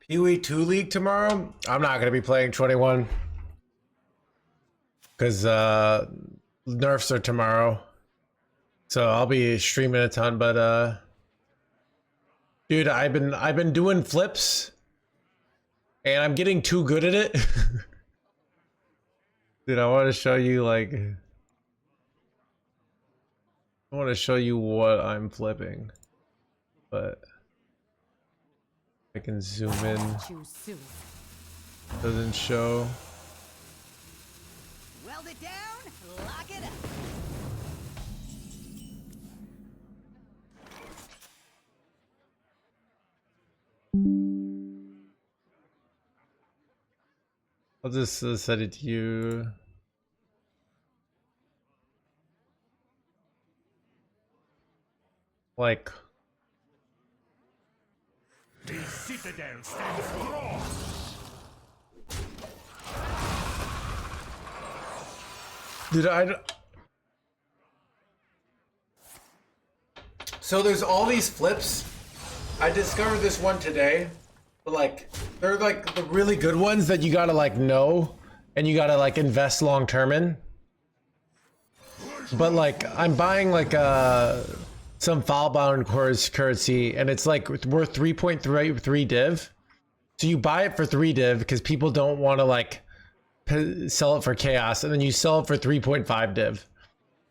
Pee-wee 2 League tomorrow? I'm not gonna be playing 21. Because nerfs are tomorrow. So I'll be streaming a ton, but dude, I've been doing flips and I'm getting too good at it. Dude, I want to show you like I want to show you what I'm flipping. But I can zoom in. Doesn't show. Weld it down, lock it up. I'll just set it to you. Like. The citadel stands strong. Dude, so there's all these flips. I discovered this one today. But like, they're like the really good ones that you gotta like know and you gotta like invest long term in. But like, I'm buying like some file-bound currency and it's like worth 3.3 div. So you buy it for 3 div because people don't want to like sell it for chaos, and then you sell it for 3.5 div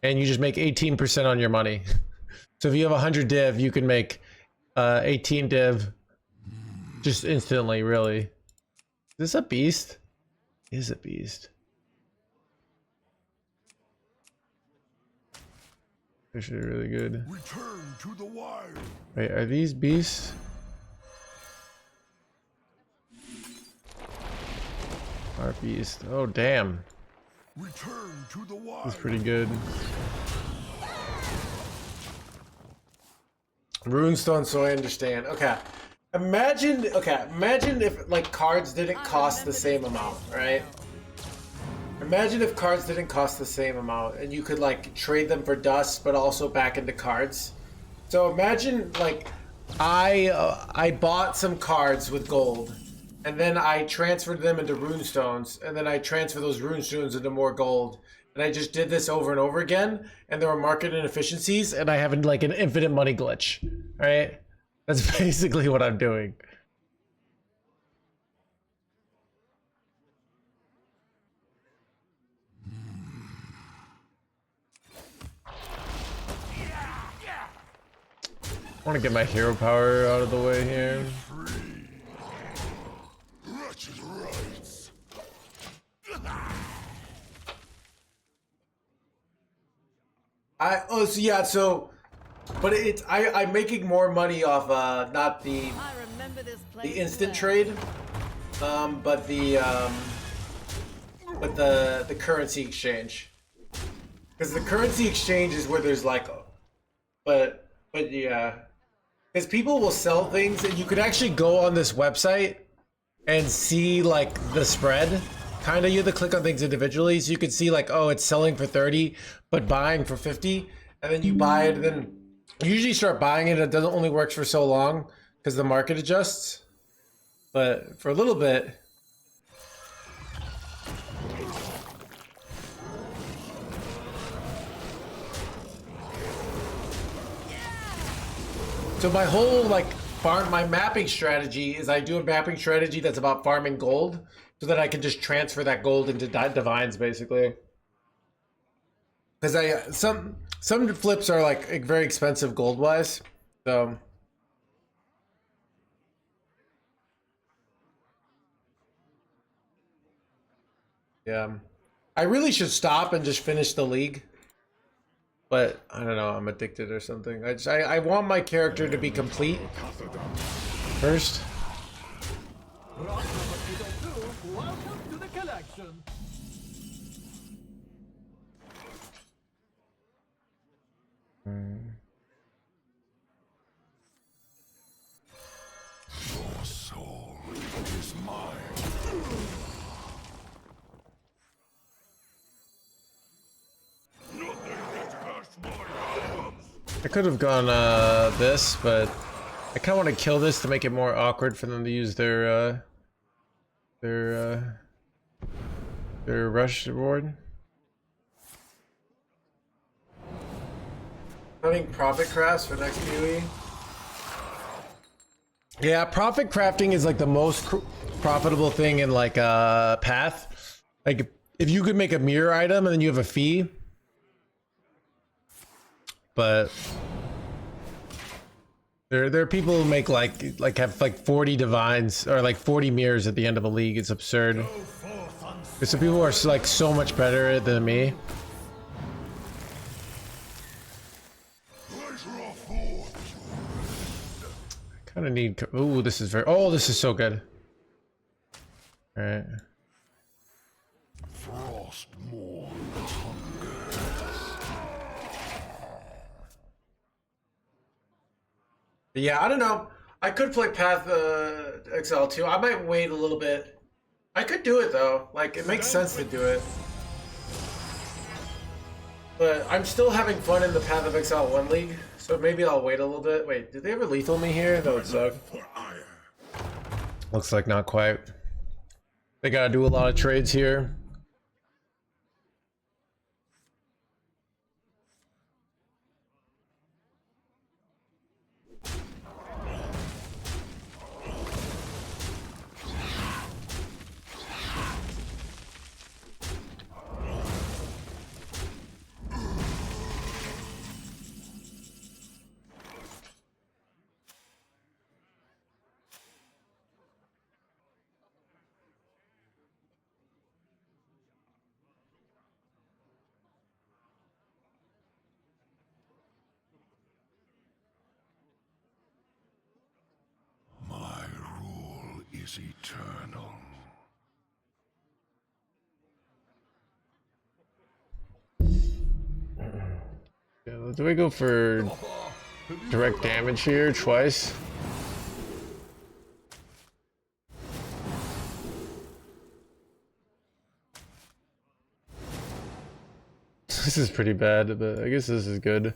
and you just make 18% on your money. So if you have 100 div, you can make 18 div just instantly, really. Is this a beast? It is a beast. Actually really good. Return to the wild. Wait, are these beasts? Our beast. Oh damn. Return to the wild. That's pretty good. Runestone, so I understand. Okay. Imagine if like cards didn't cost the same amount, right? Imagine if cards didn't cost the same amount and you could like trade them for dust but also back into cards. So imagine like I bought some cards with gold and then I transferred them into runestones and then I transfer those runestones into more gold. And I just did this over and over again and there were market inefficiencies and I have like an infinite money glitch, right? That's basically what I'm doing. I want to get my hero power out of the way here. But I'm making more money off not the instant trade, but the currency exchange, because the currency exchange is where there's like, but yeah, because people will sell things and you could actually go on this website and see like the spread. Kind of, you have to click on things individually so you can see like, oh, it's selling for 30 but buying for 50, and then you buy it and then you usually start buying it. It doesn't only works for so long because the market adjusts, but for a little bit. So my whole like my mapping strategy is I do a mapping strategy that's about farming gold so that I can just transfer that gold into divines basically. Because some flips are like very expensive gold wise, so yeah, I really should stop and just finish the league, but I don't know, I'm addicted or something. I want my character to be complete first. Welcome to the collection. Your soul is mine. Nothing gets past my hands. I could have gone this, but I kind of want to kill this to make it more awkward for them to use their rush reward. Hunting profit crafts for next PoE. Yeah, profit crafting is like the most profitable thing in like Path. Like if you could make a mirror item and then you have a fee. But there are people who make like have like 40 divines or like 40 mirrors at the end of a league. It's absurd. Because some people are like so much better than me. Kind of need. Ooh, this is very. Oh, this is so good. All right. Frostmourne Yeah, I don't know. I could play Path XL too. I might wait a little bit. I could do it though. Like it makes sense to do it. But I'm still having fun in the Path of XL 1 League, so maybe I'll wait a little bit. Wait, did they ever lethal me here? That would suck. Looks like not quite. They gotta do a lot of trades here. My rule is eternal. Yeah, do we go for direct damage here twice? This is pretty bad, but I guess this is good.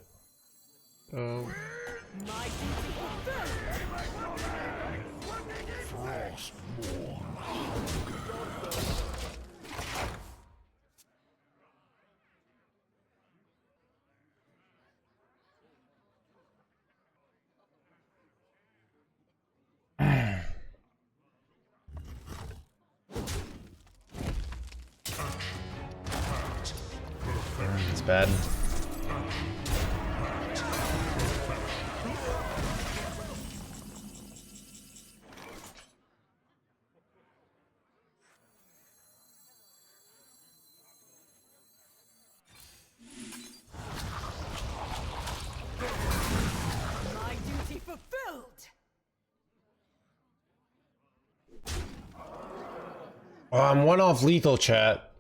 It's bad. My duty fulfilled. Oh, I'm one off lethal, chat.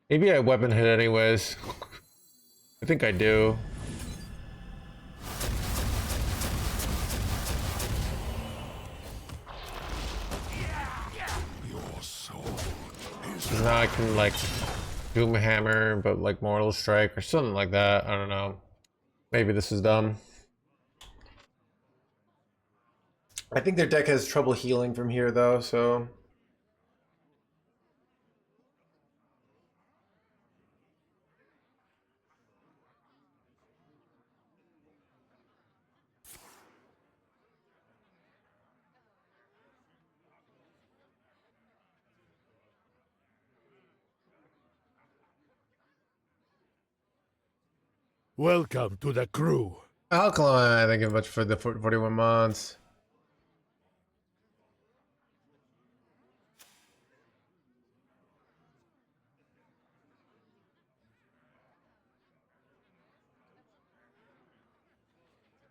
Maybe I weapon hit anyways. I think I do. Your soul is Now I can like Doom Hammer, but like Mortal Strike or something like that. I don't know. Maybe this is dumb. I think their deck has trouble healing from here though, so. welcome to the crew. Alkaline, thank you much for the 41 months.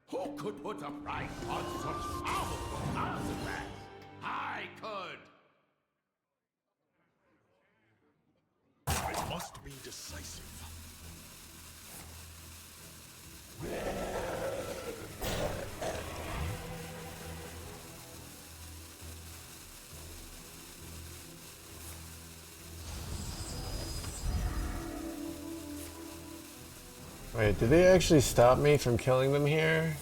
Who could put a price on such powerful artifacts? I could. I must be decisive. Wait, did they actually stop me from killing them here?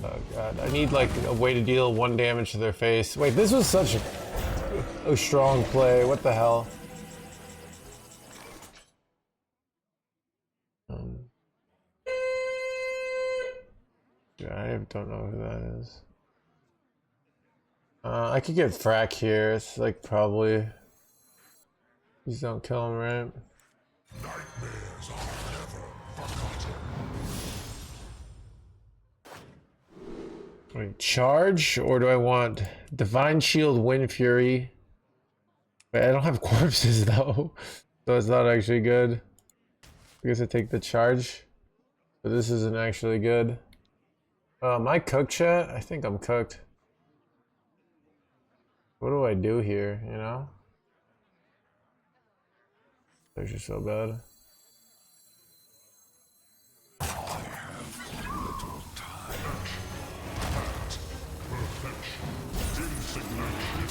Oh god, I need like a way to deal 1 damage to their face. Wait, this was such a strong play. What the hell? Yeah, I don't know who that is. I could get Frack here. It's like probably. Please don't kill him, right? Nightmares are never forgotten. Wait, charge, or do I want Divine Shield, Wind Fury? Wait, I don't have corpses though, so it's not actually good. I guess I take the charge, but this isn't actually good. Am I cooked, chat? I think I'm cooked. What do I do here, you know? They're just so bad. I have little time. Perfection. Insignificant.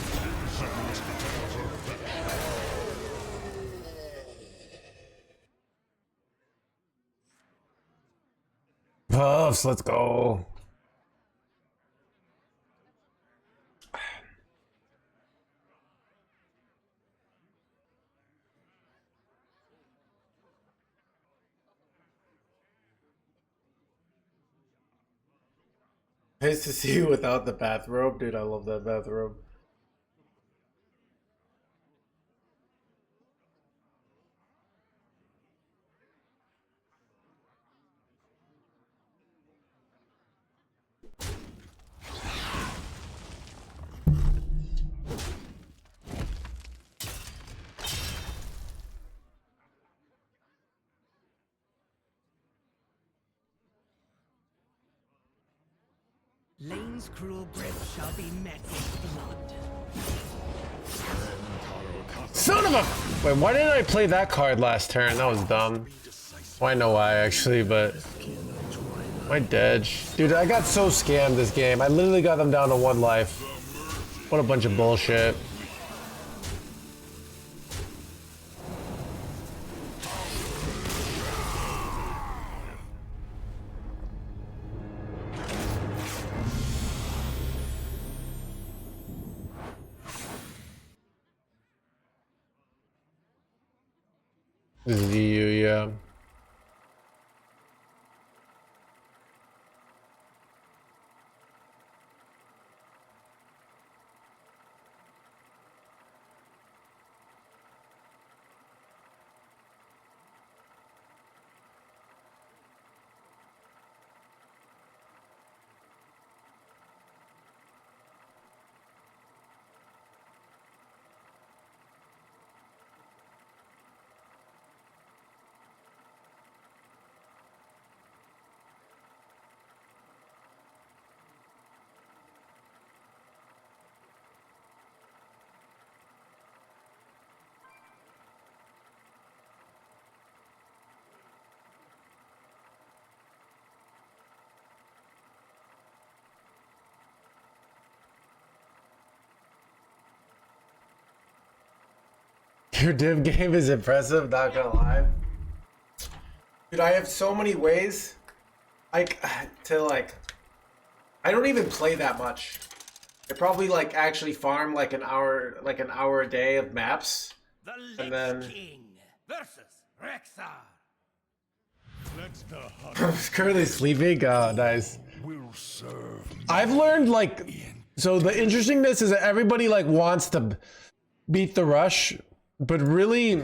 Puffs, let's go. Nice to see you without the bathrobe. Dude, I love that bathrobe. Lane's cruel grip shall be met with blood. Son of a... Wait, why didn't I play that card last turn? That was dumb. Well, I know why, actually, but... My dead. Dude, I got so scammed this game. I literally got them down to 1 life. What a bunch of bullshit. This is EU, yeah. Your div game is impressive, not gonna lie. Dude, I have so many ways I don't even play that much. I probably like actually farm like an hour a day of maps. The And then- Lich King versus Rexar. Let the I'm hunt currently sleeping. Oh, nice. will serve I've learned like, so the interestingness is that everybody like wants to beat the rush, but really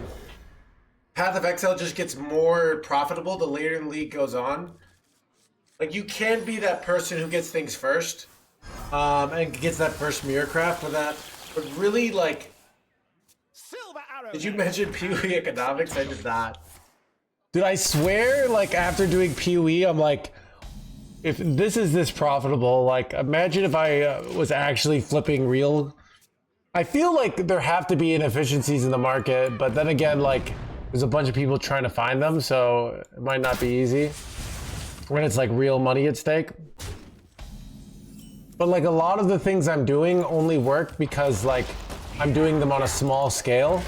Path of Exile just gets more profitable the later the league goes on. Like you can be that person who gets things first, and gets that first mirror craft for that. But really, like, Silver Arrow. did you mention PoE economics? I did not. Dude, I swear, like after doing PoE, I'm like, if this is this profitable, like imagine if I was actually flipping real. I feel like there have to be inefficiencies in the market, but then again, like there's a bunch of people trying to find them, so it might not be easy when it's like real money at stake. But like a lot of the things I'm doing only work because like I'm doing them on a small scale.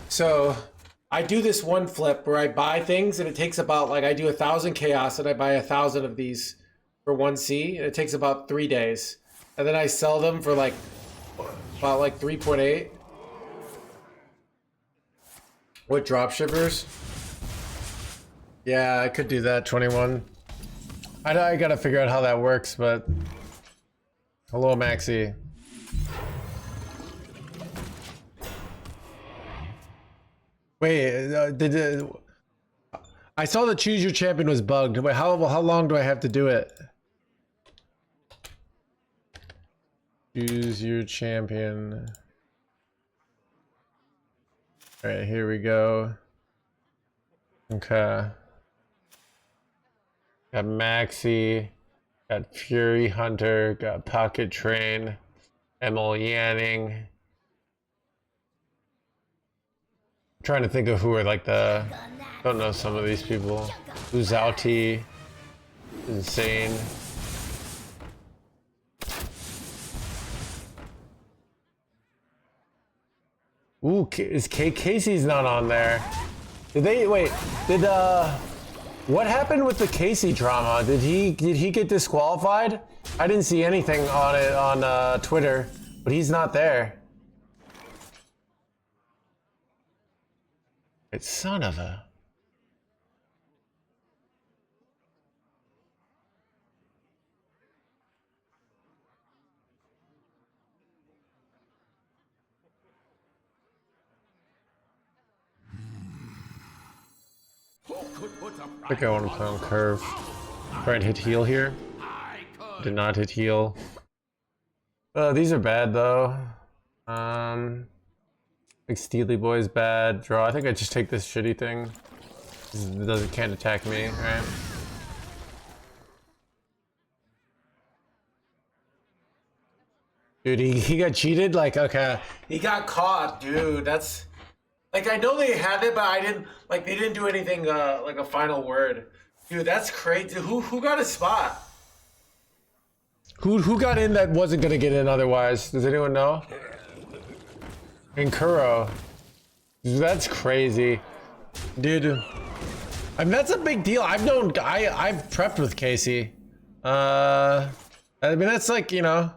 So I do this one flip where I buy things and it takes about like I do 1,000 chaos and I buy 1,000 of these for 1C and it takes about 3 days. And then I sell them for like about like 3.8. What dropshippers? Yeah, I could do that, 21. I gotta figure out how that works, but hello, Maxi. Wait, I saw the choose your champion was bugged. Wait, how long do I have to do it? Choose your champion. All right, here we go. Okay. Got Maxi, got Fury Hunter, got Pocket Train, Emil Yanning. I'm trying to think of who are like the, don't know some of these people. Uzauti, insane. Ooh, Casey's not on there. Did they, wait, what happened with the Casey drama? Did he get disqualified? I didn't see anything on it on Twitter, but he's not there. It's son of a. I think I want to play on curve. Try and hit heal here. Did not hit heal. These are bad though. Like Steely Boy's bad. Draw. I think I just take this shitty thing. It can't attack me, right? Dude, he got cheated? Like, okay. He got caught, dude. That's... Like, I know they had it, but I didn't... Like, they didn't do anything, like a final word. Dude, that's crazy. Who got a spot? Who got in that wasn't gonna get in otherwise? Does anyone know? Kuro. That's crazy. Dude. I mean, that's a big deal. I've prepped with Casey. I mean, that's like, you know...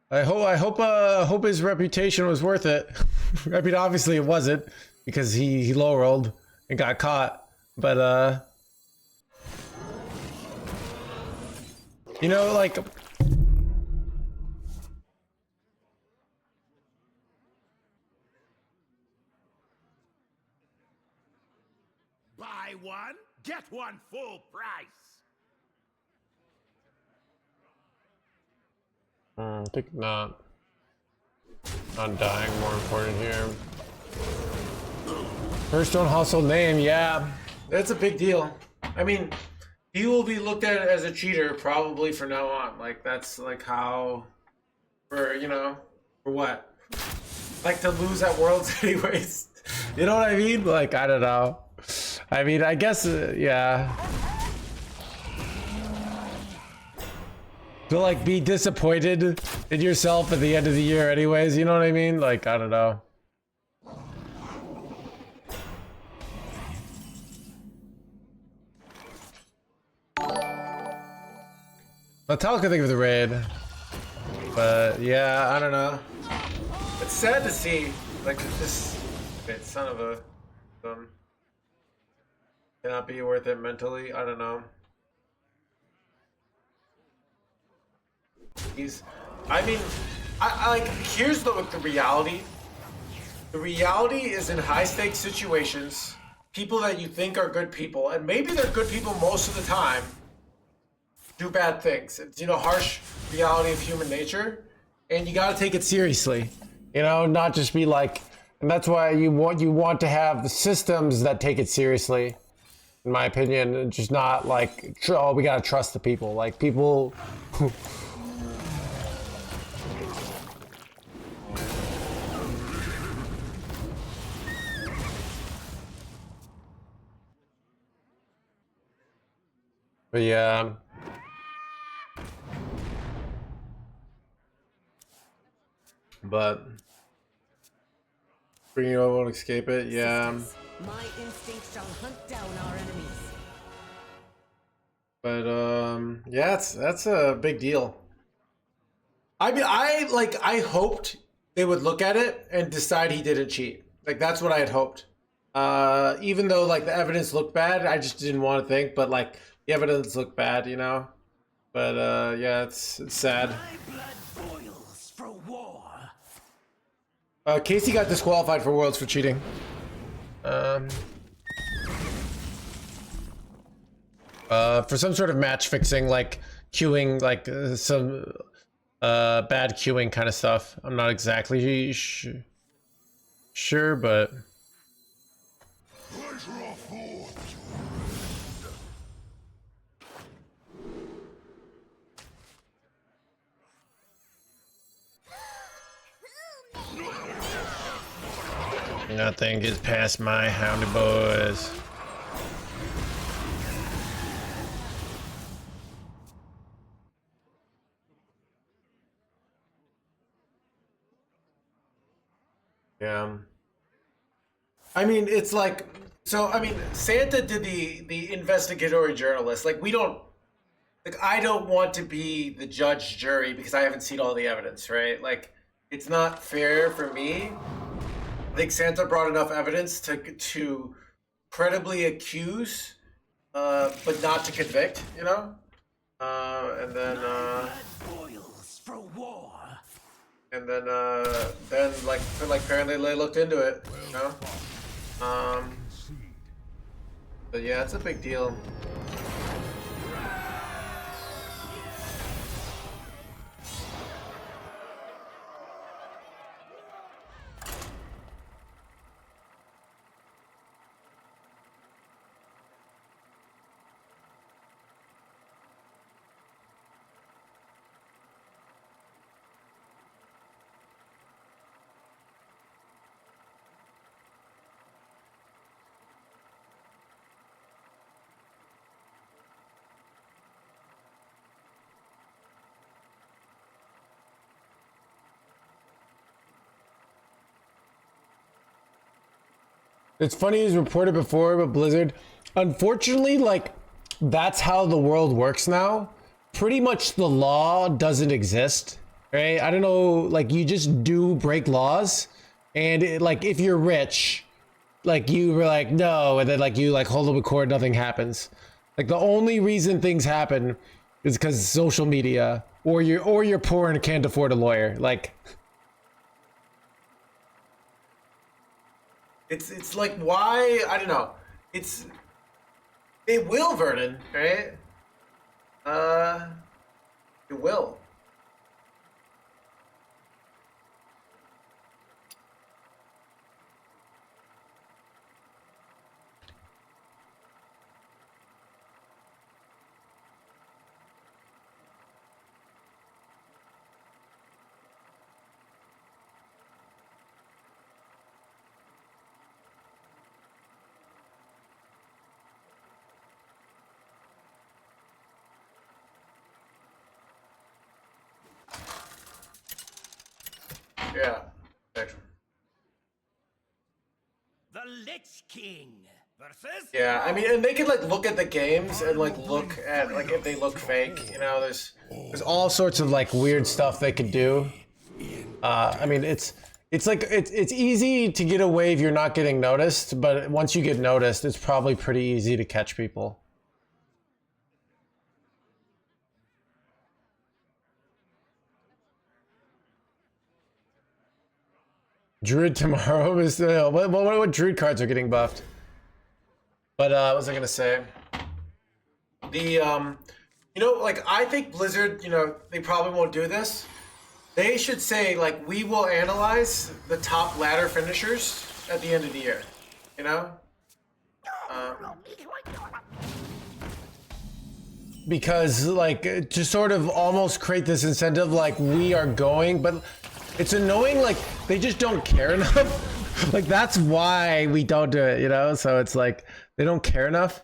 I hope his reputation was worth it. I mean, obviously it wasn't because he low rolled and got caught. But you know, like buy one, get one full price. I think not. Not dying, more important here. Hearthstone household name, yeah. That's a big deal. I mean, he will be looked at as a cheater probably from now on. Like, that's like how, for, you know, for what? Like to lose at Worlds anyways. You know what I mean? Like, I don't know. I mean, I guess, yeah. To like be disappointed in yourself at the end of the year anyways, you know what I mean? Like, I don't know. Metallica think of the raid. But yeah, I don't know. It's sad to see like this son of a cannot be worth it mentally. I don't know. I mean, I like, here's the reality. The reality is in high stakes situations, people that you think are good people, and maybe they're good people most of the time, do bad things. It's, you know, harsh reality of human nature, and you gotta take it seriously. You know, not just be like, and that's why you want to have the systems that take it seriously, in my opinion, just not like, oh, we gotta trust the people. Like, people who... But yeah. But... Bring you over, won't escape it, yeah. My instinct shall hunt down our enemies. But yeah, that's a big deal. I mean, I hoped they would look at it and decide he didn't cheat. Like that's what I had hoped. Even though like the evidence looked bad, I just didn't want to think. But like the evidence looked bad, you know. But yeah, it's sad. My blood boils for war. Casey got disqualified for Worlds for cheating. For some sort of match fixing, like queuing, like some bad queuing kind of stuff. I'm not exactly sure, but nothing gets past my houndy boys. Yeah. I mean, it's like, so, I mean, Santa did the investigatory journalist. Like, we don't, like, I don't want to be the judge jury because I haven't seen all the evidence, right? Like, it's not fair for me. I think Santa brought enough evidence to credibly accuse, but not to convict, you know? And then, Boils for war. and then like apparently they looked into it, you know. But yeah, it's a big deal. It's funny, as reported before, but Blizzard, unfortunately, like, that's how the world works now. Pretty much the law doesn't exist, right? I don't know, like, you just do break laws, and like, if you're rich, like, you were like, no, and then like, you like hold up a court, nothing happens. Like, the only reason things happen is because social media, or you're poor and can't afford a lawyer. Like, it's like, why? I don't know. It will, Vernon, right? It will. Yeah. Actually. The Lich King versus. Yeah, I mean, and they can like look at the games and like look at like if they look fake. You know, there's all sorts of like weird stuff they could do. I mean, it's like it's easy to get away if you're not getting noticed, but once you get noticed, it's probably pretty easy to catch people. Druid tomorrow is what Druid cards are getting buffed. But what was I gonna say? The you know, like, I think Blizzard, you know, they probably won't do this. They should say, like, we will analyze the top ladder finishers at the end of the year. You know? Because, like, to sort of almost create this incentive, like, we are going, but it's annoying, like, they just don't care enough. Like, that's why we don't do it, you know? So it's like, they don't care enough.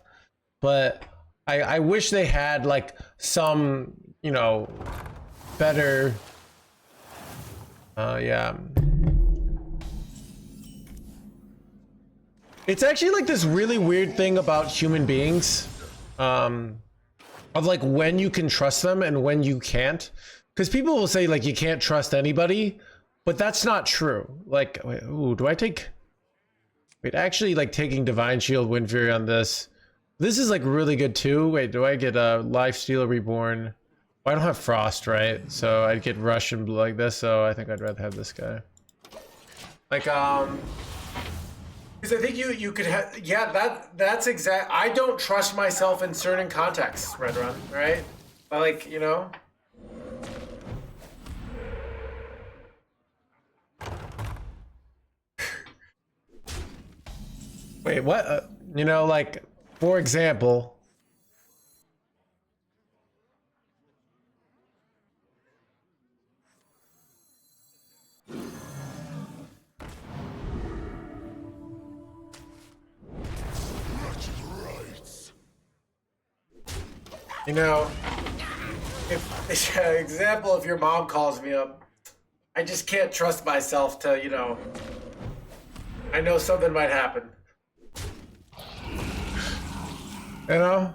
But I wish they had, like, some, you know, better... yeah. It's actually like this really weird thing about human beings, of like when you can trust them and when you can't. Because people will say like you can't trust anybody, but that's not true. Like, wait, ooh, do I take? Wait, actually, like taking Divine Shield, Wind Fury on this. This is like really good too. Wait, do I get a Lifestealer Reborn? Well, I don't have Frost, right? So I'd get Rush and Blue like this. So I think I'd rather have this guy. Like, because I think you could have, yeah, that's exact. I don't trust myself in certain contexts, Red Run, right? But like, you know. Wait, what? You know, like, for example. You know, if example, if your mom calls me up, I just can't trust myself to, you know, I know something might happen. You know?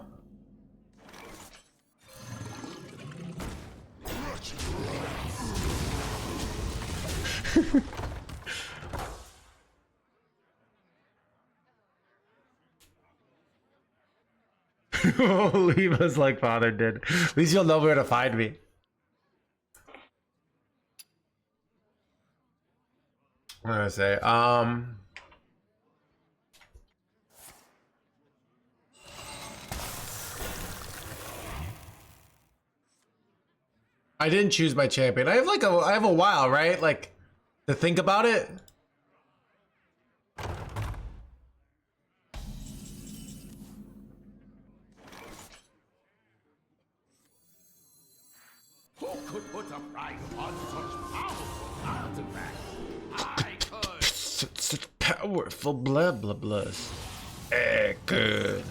Leave us like father did. At least you'll know where to find me. What did I say? I didn't choose my champion. I have a while, right? Like to think about it. Who could put a price on such powerful artifacts? I could. Such powerful blah blah blahs. Good.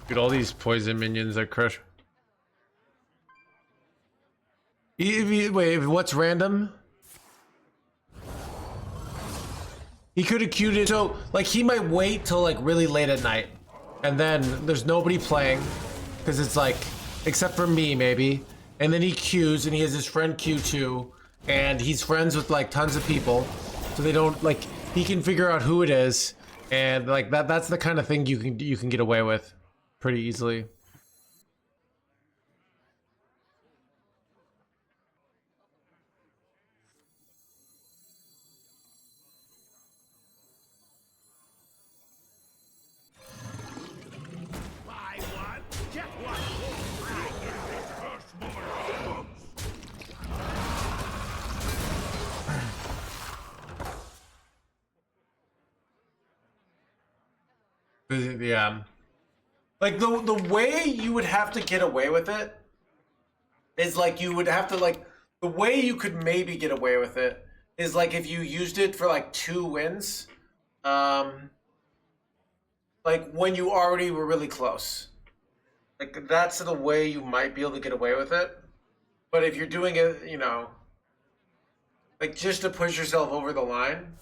Dude, all these poison minions are crush. Wait, what's random? He could have queued it. So, like, he might wait till, like, really late at night. And then there's nobody playing. Because it's, like, except for me, maybe. And then he queues, and he has his friend queue too. And he's friends with, like, tons of people. So they don't, like, he can figure out who it is. And, like, that's the kind of thing you can get away with pretty easily. Buy one, get one. I get this first more. Yeah. Like the way you would have to get away with it is like you would have to like the way you could maybe get away with it is like if you used it for like 2 wins, like when you already were really close. Like that's the way you might be able to get away with it. But if you're doing it, you know, like just to push yourself over the line,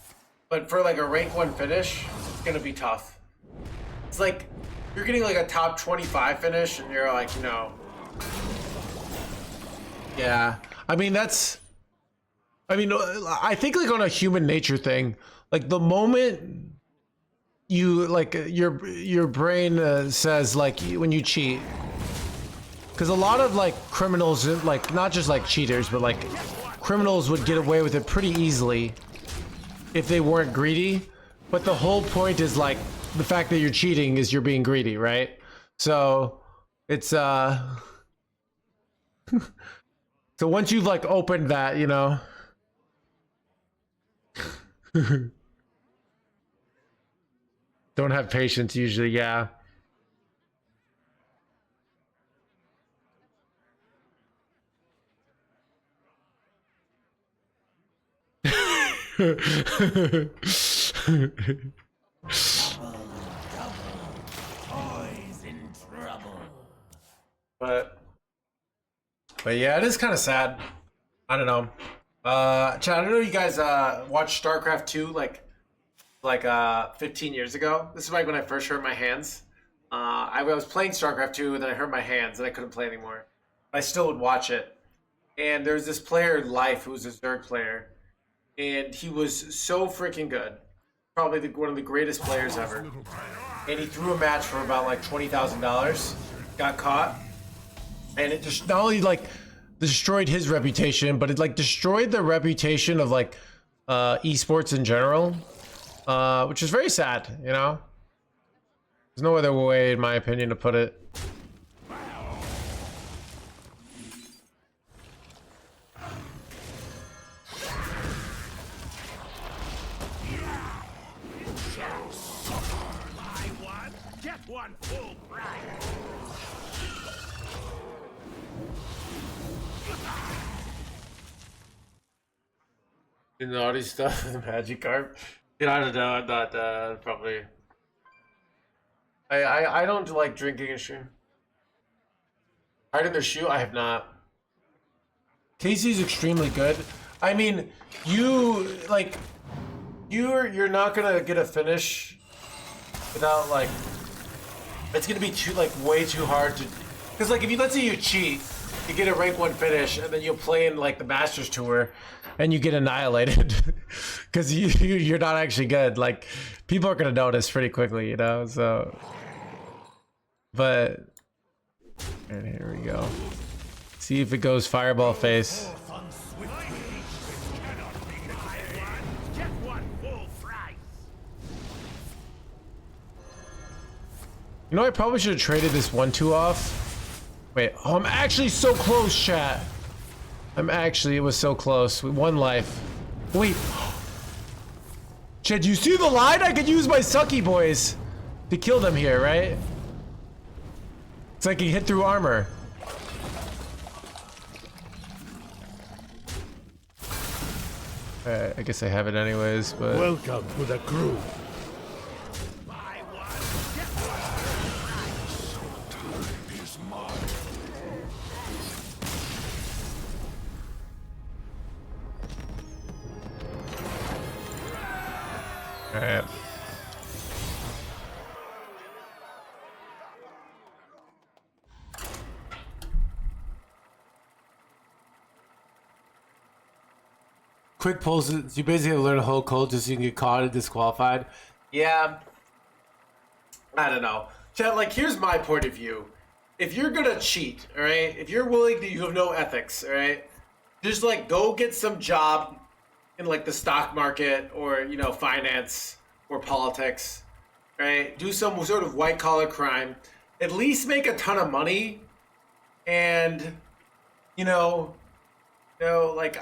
but for like a rank 1 finish, it's gonna be tough. It's like you're getting like a top 25 finish and you're like, you know. Yeah. I mean, that's, I mean, I think like on a human nature thing, like the moment you like your brain says like when you cheat, because a lot of like criminals, like not just like cheaters, but like criminals would get away with it pretty easily if they weren't greedy. But the whole point is like the fact that you're cheating is you're being greedy, right? So it's so once you've like opened that, you know. Don't have patience usually, yeah. Boys in trouble. But yeah, it is kind of sad. I don't know. Chad, I don't know if you guys watched StarCraft 2 like 15 years ago. This is like when I first hurt my hands. I was playing StarCraft 2 and then I hurt my hands and I couldn't play anymore. I still would watch it. And there's this player, Life, who was a Zerg player. And he was so freaking good. Probably one of the greatest players ever. And he threw a match for about like $20,000. Got caught. And it just not only like destroyed his reputation, but it like destroyed the reputation of like esports in general. Which is very sad, you know? There's no other way, in my opinion, to put it. Get one full price. The naughty stuff, the magic card. You know, I don't know. I'm not probably. I don't like drinking and shoe. Hide in their shoe? I have not. Casey's extremely good. I mean, you like, you're not gonna get a finish without like. It's gonna be too like way too hard to, because like if you let's say you cheat, you get a rank 1 finish, and then you'll play in like the Masters Tour, and you get annihilated because you're not actually good. Like people are gonna notice pretty quickly, you know. So, but and here we go. See if it goes fireball face. Get one full price. You know, I probably should have traded this 1-2 off. Wait, oh, I'm actually so close, chat. It was so close. With 1 life. Wait. Chad, you see the line? I could use my sucky boys to kill them here, right? It's like he hit through armor. I guess I have it anyways, but... Welcome to the crew. Alright. Quick polls. You basically learn a whole code just so you can get caught and disqualified. Yeah. I don't know. Chat, like, here's my point of view. If you're gonna cheat, alright? If you're willing to, you have no ethics, alright? Just, like, go get some job in, like, the stock market or, you know, finance or politics, right? Do some sort of white-collar crime. At least make a ton of money and, you know, like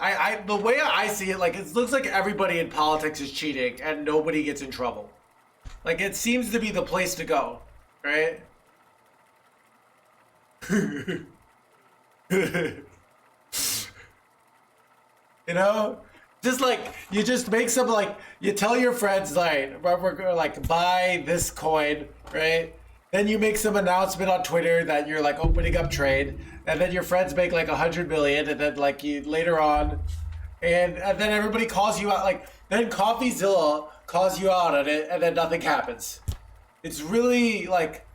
the way I see it, like it looks like everybody in politics is cheating and nobody gets in trouble. Like it seems to be the place to go, right? You know, just like you just make some like you tell your friends like we're gonna like buy this coin, right? Then you make some announcement on Twitter that you're like opening up trade, and then your friends make like 100 million, and then like you later on, and then everybody calls you out. Like then CoffeeZilla calls you out on it, and then nothing happens. It's really like.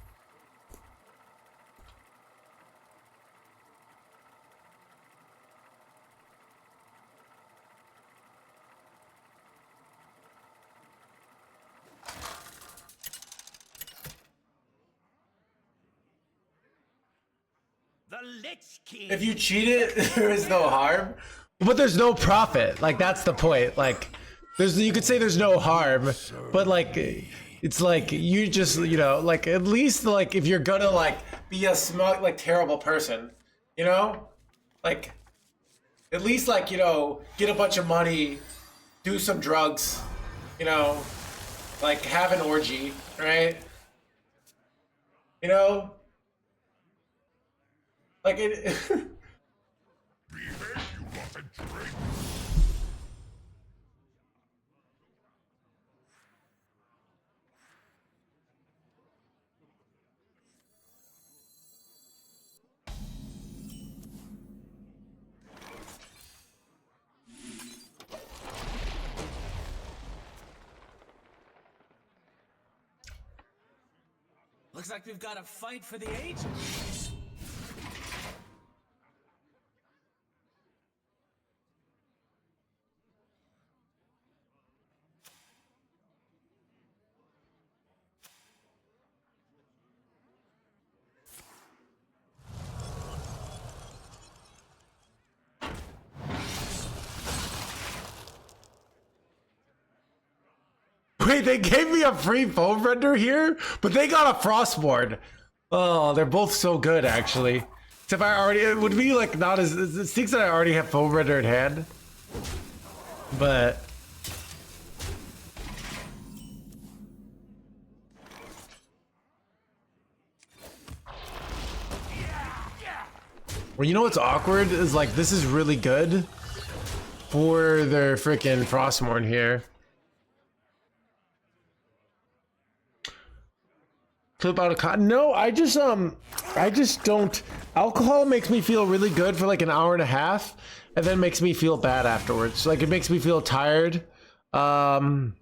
The Lich King. If you cheat it, there is no harm, but there's no profit. Like that's the point. Like, you could say there's no harm, but like, it's like you just like at least like if you're gonna like be a smug like terrible person, you know, like at least like get a bunch of money, do some drugs, like have an orgy, right? You know. Like it. Looks like we've got a fight for the ages. Wait, they gave me a free foam render here, but they got a frostboard. Oh, they're both so good, actually. Except I already, it would be like not as, it stinks that I already have foam render in hand. But. Well, you know what's awkward is like, this is really good for their freaking Frostmourne here. Clip out a cotton. No, I just don't. Alcohol makes me feel really good for like an hour and a half, and then makes me feel bad afterwards. Like it makes me feel tired. And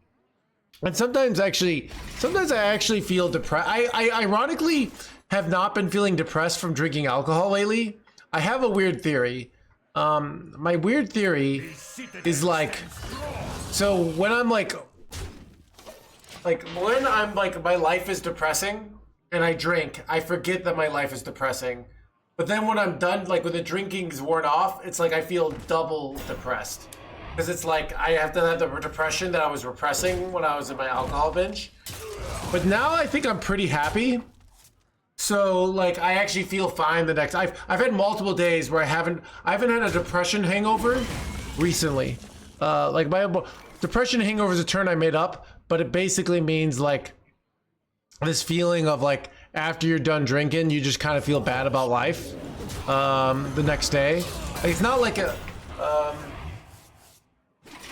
sometimes I actually feel depressed. I ironically have not been feeling depressed from drinking alcohol lately. I have a weird theory. My weird theory is like, so when I'm like when I'm like, my life is depressing and I drink, I forget that my life is depressing. But then when I'm done, like when the drinking's worn off, it's like I feel double depressed. Because it's like I have to have the depression that I was repressing when I was in my alcohol binge. But now I think I'm pretty happy. So like I actually feel fine the next. I've had multiple days where I haven't had a depression hangover recently. Like my depression hangover is a term I made up, but it basically means like this feeling of like after you're done drinking, you just kind of feel bad about life the next day. Like, it's not like a.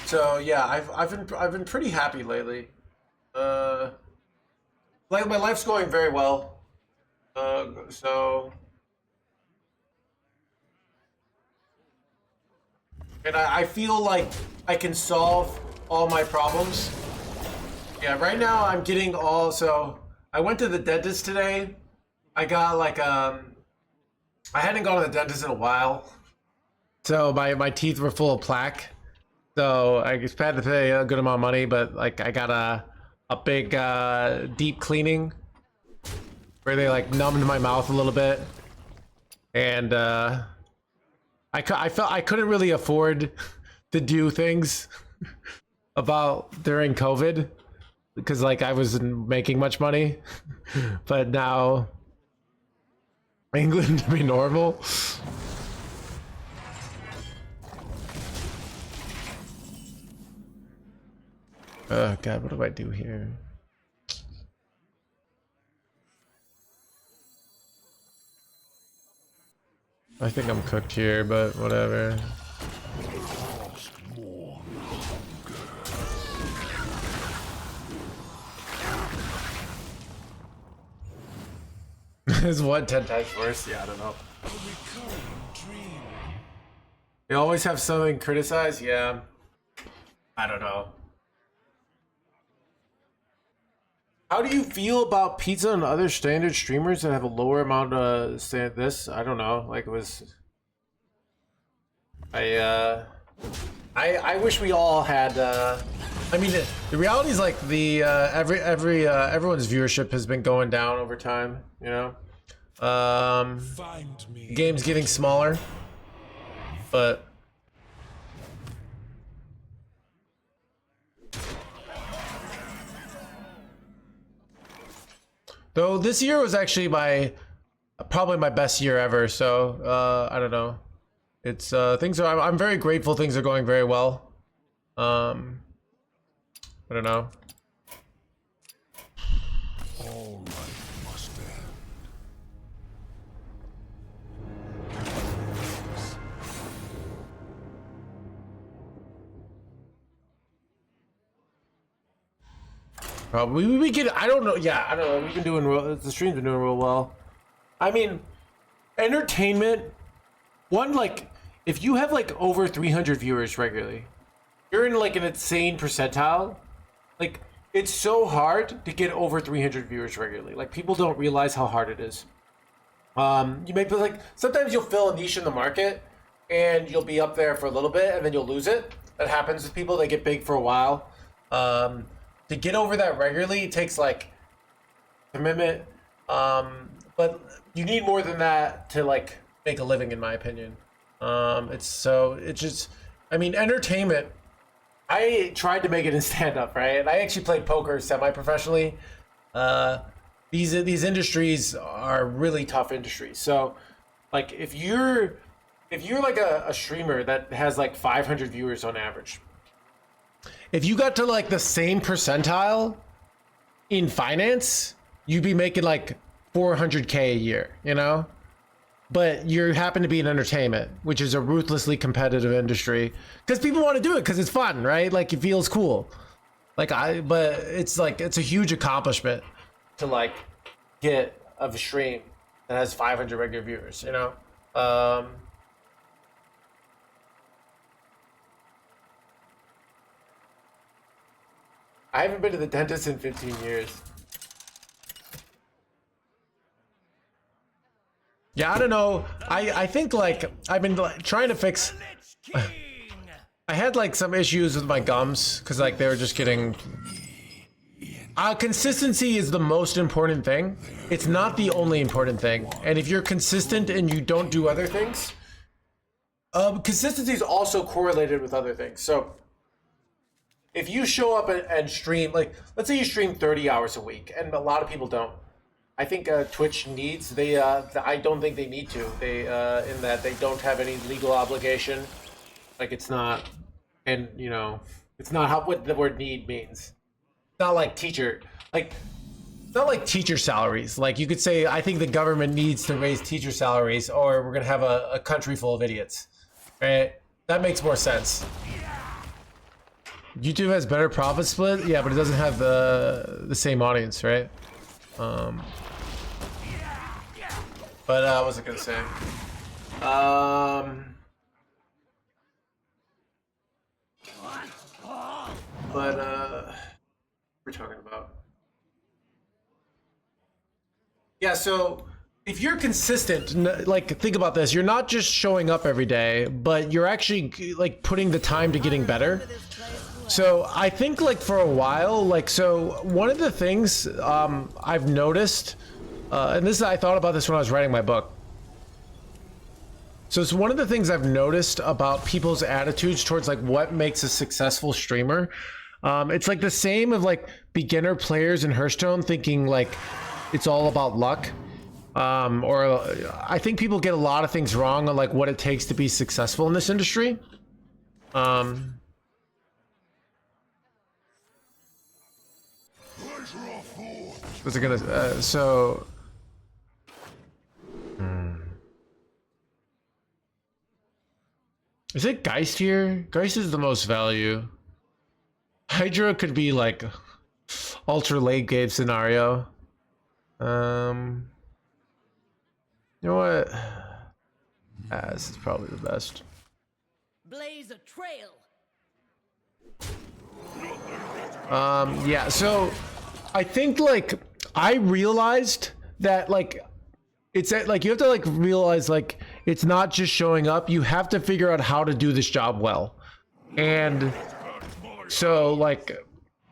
So yeah, I've been pretty happy lately. Like my life's going very well. So. And I feel like I can solve all my problems. Yeah, right now I'm getting all, so I went to the dentist today. I got like, I hadn't gone to the dentist in a while. So my teeth were full of plaque. So I just had to pay a good amount of money, but like I got a big deep cleaning where they like numbed my mouth a little bit. And I felt I couldn't really afford to do things about during COVID because like I wasn't making much money, but now England to be normal. Oh God, what do I do here? I think I'm cooked here, but whatever. Is what 10 times worse? Yeah, I don't know. They always have something criticized? Yeah. I don't know. How do you feel about pizza and other standard streamers that have a lower amount of this? I don't know. Like it was. I wish we all had. I mean, the reality is like the everyone's viewership has been going down over time. You know, the game's getting smaller, but. Though this year was actually probably my best year ever, so I don't know. It's things are. I'm very grateful. Things are going very well. I don't know. All life must end. Probably we get. I don't know. Yeah, I don't know. We've been doing real. The stream's been doing real well. I mean, entertainment. One like, if you have like over 300 viewers regularly, you're in like an insane percentile. Like it's so hard to get over 300 viewers regularly. Like, people don't realize how hard it is. You may be like, sometimes you'll fill a niche in the market and you'll be up there for a little bit and then you'll lose it. That happens with people. They get big for a while. To get over that regularly, it takes like commitment. But you need more than that to like make a living, in my opinion. I mean, entertainment. I tried to make it in stand-up, right? And I actually played poker semi-professionally. These industries are really tough industries. So, like, if you're like a streamer that has like 500 viewers on average, if you got to like the same percentile in finance, you'd be making like 400K a year, you know? But you happen to be in entertainment, which is a ruthlessly competitive industry, because people want to do it because it's fun, right? Like, it feels cool. But it's like, it's a huge accomplishment to like get a stream that has 500 regular viewers, you know? I haven't been to the dentist in 15 years. Yeah, I don't know. I think like I've been like, trying to fix. I had like some issues with my gums because like they were just getting. Consistency is the most important thing. It's not the only important thing. And if you're consistent and you don't do other things, consistency is also correlated with other things. So if you show up and stream, like, let's say you stream 30 hours a week, and a lot of people don't. I think Twitch needs, I don't think they need to. In that they don't have any legal obligation. Like, it's not, and, you know, it's not what the word need means. It's not like teacher salaries. Like, you could say, I think the government needs to raise teacher salaries, or we're going to have a country full of idiots. Right? That makes more sense. YouTube has better profit split, yeah, but it doesn't have the same audience, right? But what was I gonna say? What we're talking about? Yeah, so if you're consistent, like, think about this, you're not just showing up every day, but you're actually like putting the time to getting better. So I think like for a while, like, so one of the things I've noticed, and I thought about this when I was writing my book. So it's one of the things I've noticed about people's attitudes towards like what makes a successful streamer. It's like the same of like beginner players in Hearthstone thinking like it's all about luck. Or I think people get a lot of things wrong on like what it takes to be successful in this industry. Was it gonna Is it Geist here? Geist is the most value. Hydra could be like ultra late game scenario. You know what? This is probably the best. Blaze a trail. Yeah, so I think like I realized that like it's like you have to like realize like it's not just showing up, you have to figure out how to do this job well. And so like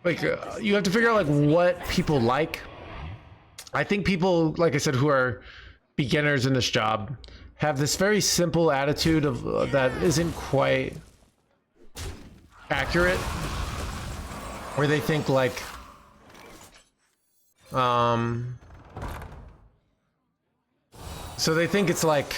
you have to figure out like what people like. I think people, like I said, who are beginners in this job have this very simple attitude of that isn't quite accurate, where they think like so they think it's like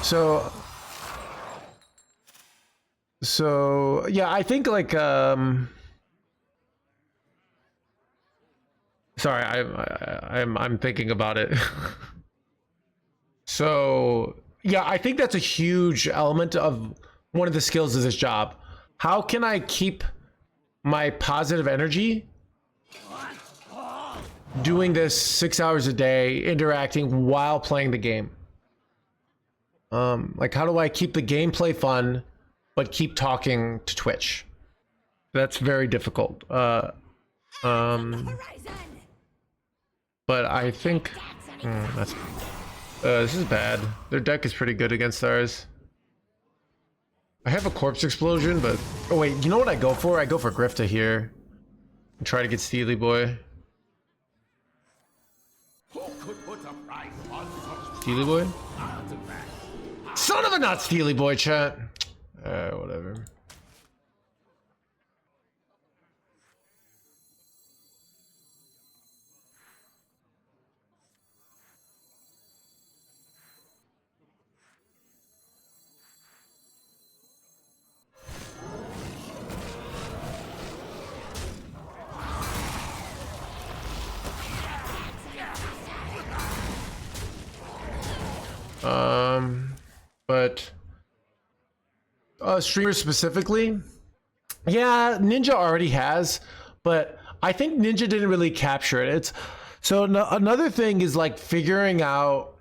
so yeah, I think like sorry, I'm thinking about it. So yeah, I think that's a huge element of one of the skills of this job. How can I keep my positive energy doing this 6 hours a day, interacting while playing the game? Like, how do I keep the gameplay fun, but keep talking to Twitch? That's very difficult. But I think that's this is bad. Their deck is pretty good against ours. I have a corpse explosion, but oh wait, you know what I go for? I go for Grifta here and try to get Steely Boy. Who could put a price on such Steely Boy? artifacts? Son of a not Steely Boy, chat. Whatever. But streamers specifically, yeah, Ninja already has, but I think Ninja didn't really capture it. It's so another thing is like figuring out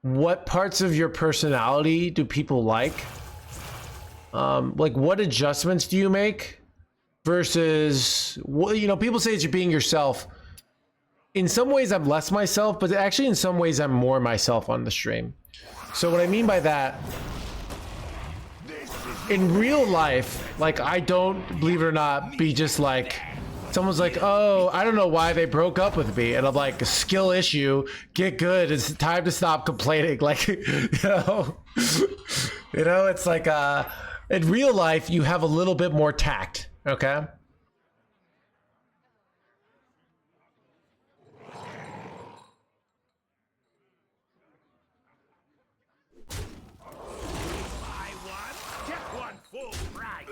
what parts of your personality do people like what adjustments do you make versus what, you know, people say it's you being yourself. In some ways I'm less myself, but actually in some ways I'm more myself on the stream. So what I mean by that, in real life, like I don't, believe it or not, be just like, someone's like, oh, I don't know why they broke up with me. And I'm like, a skill issue, get good. It's time to stop complaining. Like, you know, it's like, in real life, you have a little bit more tact. Okay. Buy one, get one full price.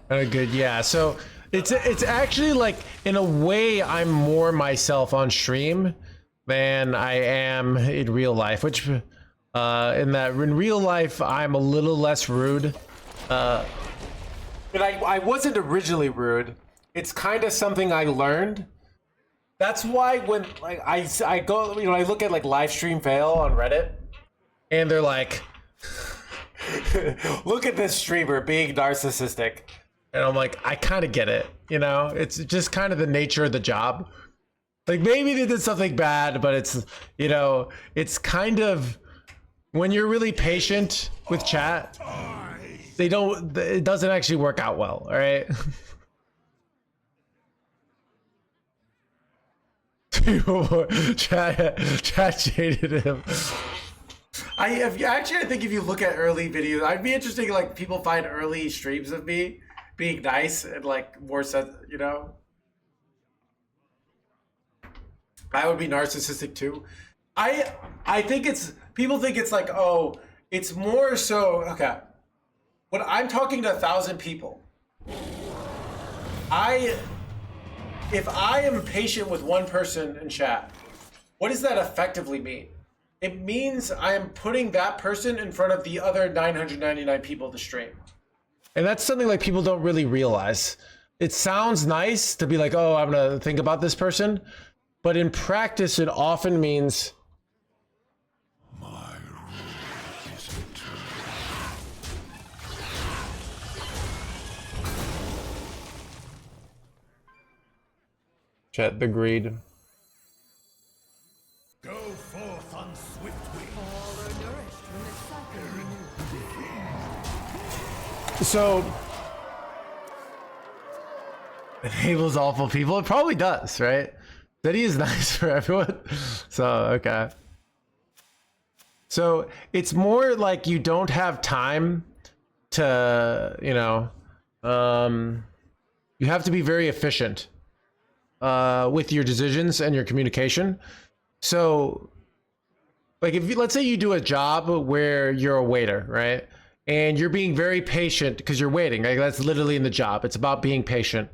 Good, yeah. So it's actually like, in a way, I'm more myself on stream than I am in real life. Which, in real life, I'm a little less rude. But I wasn't originally rude. It's kind of something I learned. That's why when like I go, you know, I look at like live stream fail on Reddit, and they're like, look at this streamer being narcissistic. And I'm like, I kind of get it, you know? It's just kind of the nature of the job. Like, maybe they did something bad, but it's, you know, it's kind of, when you're really patient with chat, it doesn't actually work out well, all right? Chat shaded him. I think if you look at early videos, I'd be interested, like, people find early streams of me being nice and like more sense, you know. I would be narcissistic too. I think it's, people think it's like, oh, it's more so, okay, when I'm talking to 1,000 people, if I am patient with one person in chat, what does that effectively mean? It means I am putting that person in front of the other 999 people to stream. And that's something like people don't really realize. It sounds nice to be like, oh, I'm gonna think about this person. But in practice, it often means My rule is eternal. chat the greed. Go forth on swift wings. So enables awful people. It probably does, right? City is nice for everyone. So okay. So it's more like you don't have time to, you know, you have to be very efficient with your decisions and your communication. So like if you, let's say you do a job where you're a waiter, right? And you're being very patient because you're waiting. Like that's literally in the job. It's about being patient.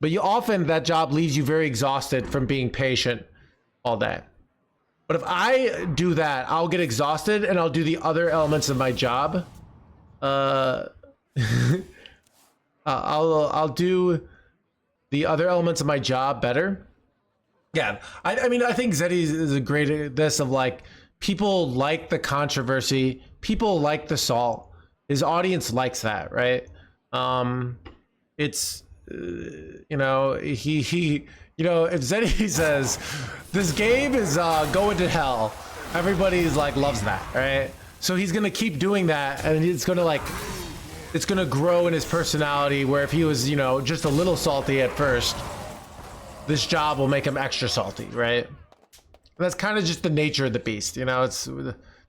But you often, that job leaves you very exhausted from being patient all day. But if I do that, I'll get exhausted and I'll do the other elements of my job. I'll do the other elements of my job better. Yeah, I mean, I think Zeddy is a great this of like, people like the controversy, people like the salt. His audience likes that, right? It's you know, he you know, if Zeddy says this game is going to hell, everybody's like loves that, right? So he's gonna keep doing that, and it's gonna like, it's gonna grow in his personality, where if he was, you know, just a little salty at first, this job will make him extra salty, right? That's kind of just the nature of the beast, you know. It's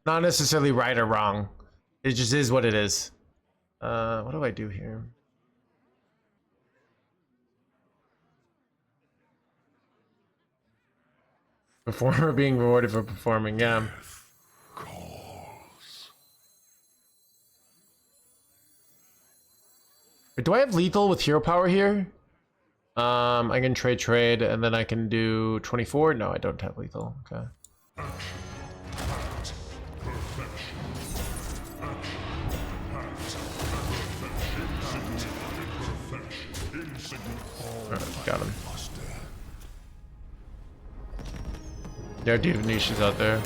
not necessarily right or wrong. It just is what it is. What do I do here? Performer being rewarded for performing, yeah. Wait, do I have lethal with hero power here? I can trade, and then I can do 24. No, I don't have lethal. Okay. Alright, got him. There are Divinatians out there.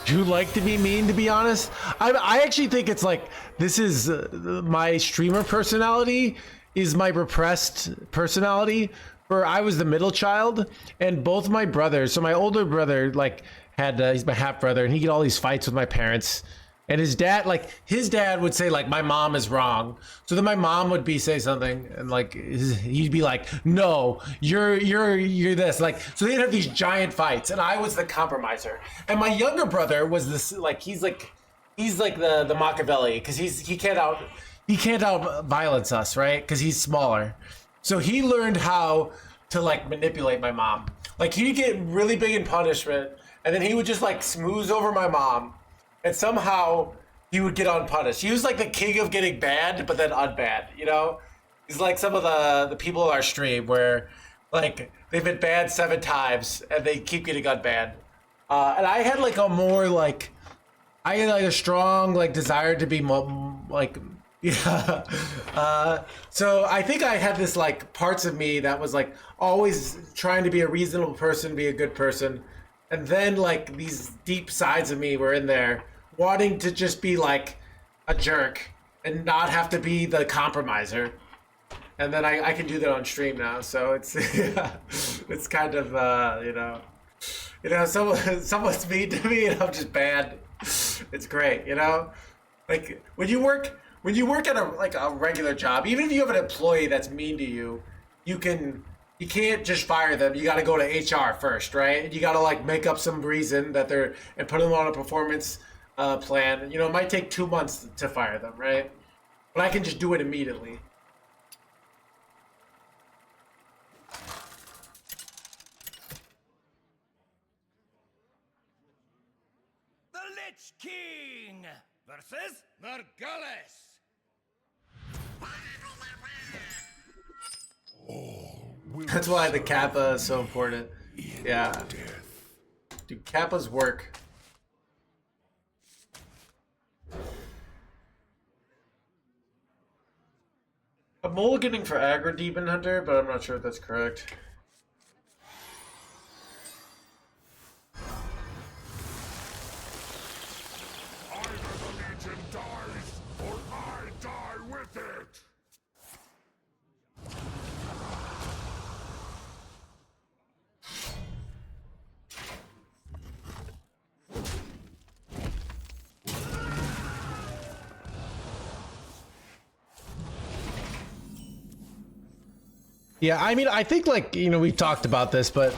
Do you like to be mean, to be honest? I actually think it's like, this is my streamer personality is my repressed personality, where I was the middle child, and both my brothers, so my older brother like had he's my half brother, and he get all these fights with my parents, and his dad would say like, my mom is wrong, so then my mom would say something, and like he'd be like, no, you're this, like, so they'd have these giant fights, and I was the compromiser, and my younger brother was this like, he's like the Machiavelli, because he can't out violence us, right? Because he's smaller. So he learned how to like manipulate my mom. Like, he'd get really big in punishment, and then he would just like smooth over my mom, and somehow he would get unpunished. He was like the king of getting banned, but then unbanned, you know? He's like some of the people in our stream where like they've been banned 7 times and they keep getting unbanned. And I had like a more like, I had like a strong like desire to be like, yeah. So I think I had this like parts of me that was like always trying to be a reasonable person, be a good person. And then like these deep sides of me were in there wanting to just be like a jerk and not have to be the compromiser. And then I can do that on stream now. So it's, yeah, it's kind of, you know, someone's mean to me and I'm just bad. It's great, you know, like when you work at a regular job, even if you have an employee that's mean to you, you can't just fire them. You got to go to HR first, right? And you got to like make up some reason that and put them on a performance plan. You know, it might take 2 months to fire them, right? But I can just do it immediately. The Lich King versus Margulis. That's why the Kappa is so important. Yeah. Dude, Kappas work. I'm mulliganing for aggro Demon Hunter, but I'm not sure if that's correct. Either the Legion dies, or I die with it! Yeah, I mean, I think like, you know, we've talked about this, but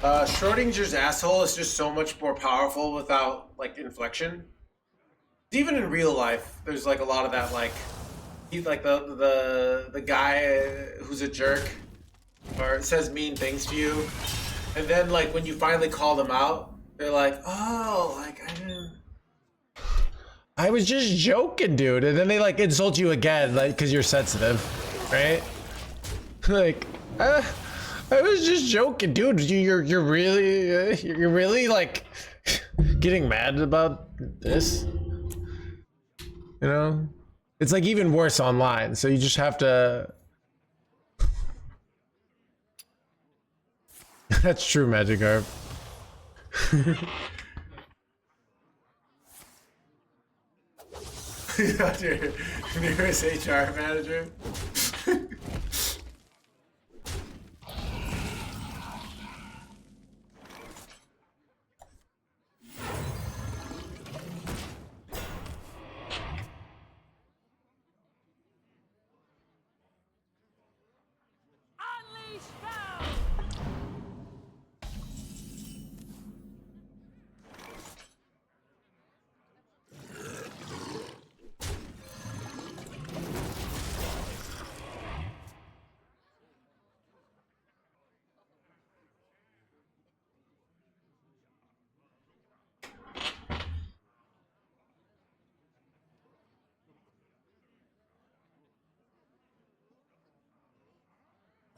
Schrodinger's asshole is just so much more powerful without like inflection. Even in real life, there's like a lot of that, like he's like the guy who's a jerk or says mean things to you, and then like when you finally call them out, they're like, oh, like I was just joking, dude, and then they like insult you again, like because you're sensitive, right? Like, I was just joking, dude. You're really like getting mad about this. You know, it's like even worse online. So you just have to. That's true, Magikarp. Your nearest HR manager. Unleash hell!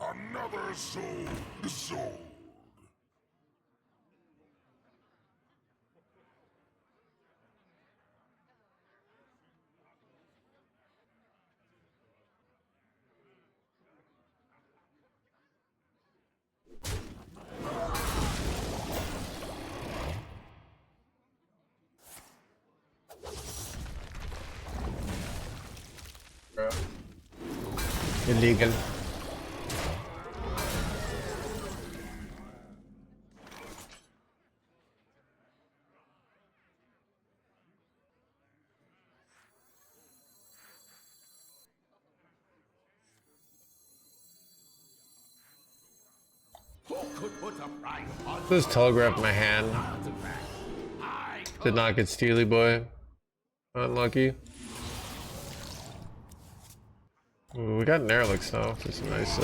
Another soul sold. Illegal. Who could put a price on This telegraphed my hand. artifacts? I Did could. not get Steely Boy. Unlucky. Ooh, we got Nerlix though. It's nice.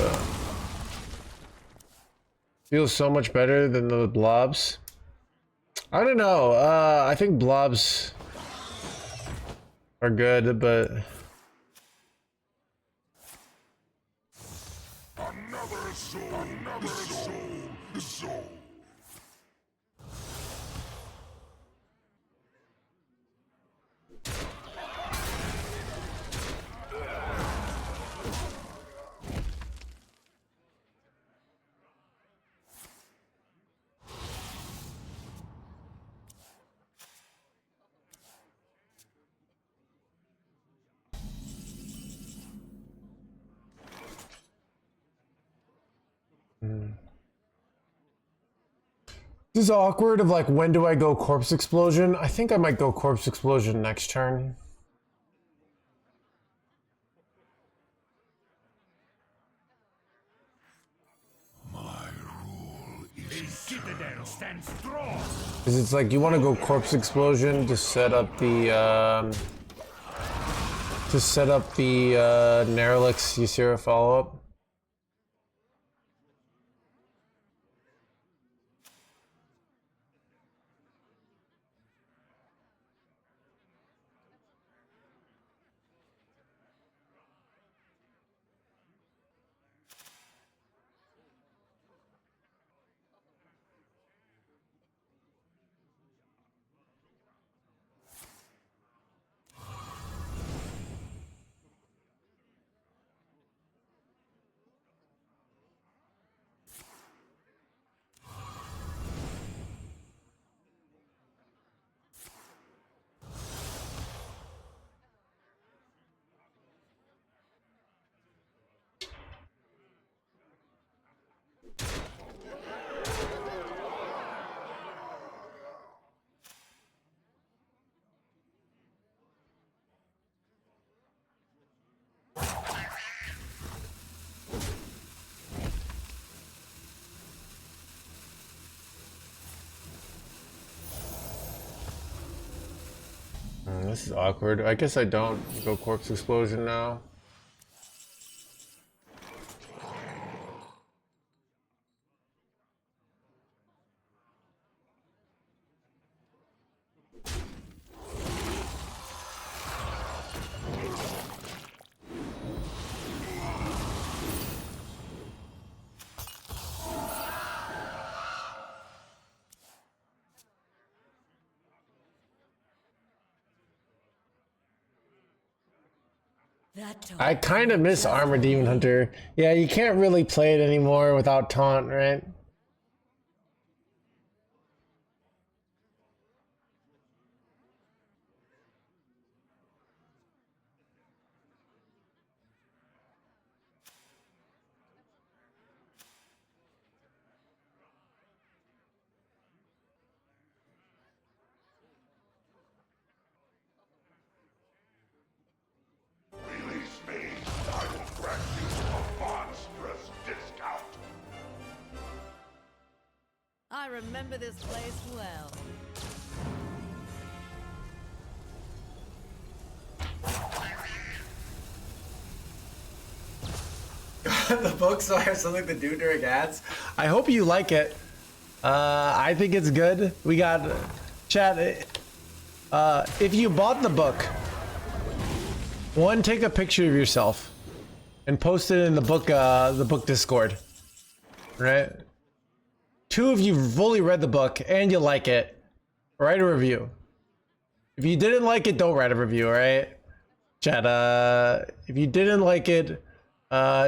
Feels so much better than the blobs. I don't know. I think blobs are good, but Another soul. this is awkward. Of like, when do I go Corpse Explosion? I think I might go Corpse Explosion next turn. The citadel stands strong. Because it's like you want to go Corpse Explosion to set up the Nerlix Ysera follow-up. This is awkward. I guess I don't go Corpse Explosion now. I kind of miss Armor Demon Hunter. Yeah, you can't really play it anymore without taunt, right? Release me. I will grant you a monstrous discount. I remember this place well. The book so I have something to do during ads. I hope you like it. I think it's good. We got chat. If you bought the book, one, take a picture of yourself and post it in the book Discord. Right? Two, if you've fully read the book and you like it, write a review. If you didn't like it, don't write a review, alright? Chat, if you didn't like it,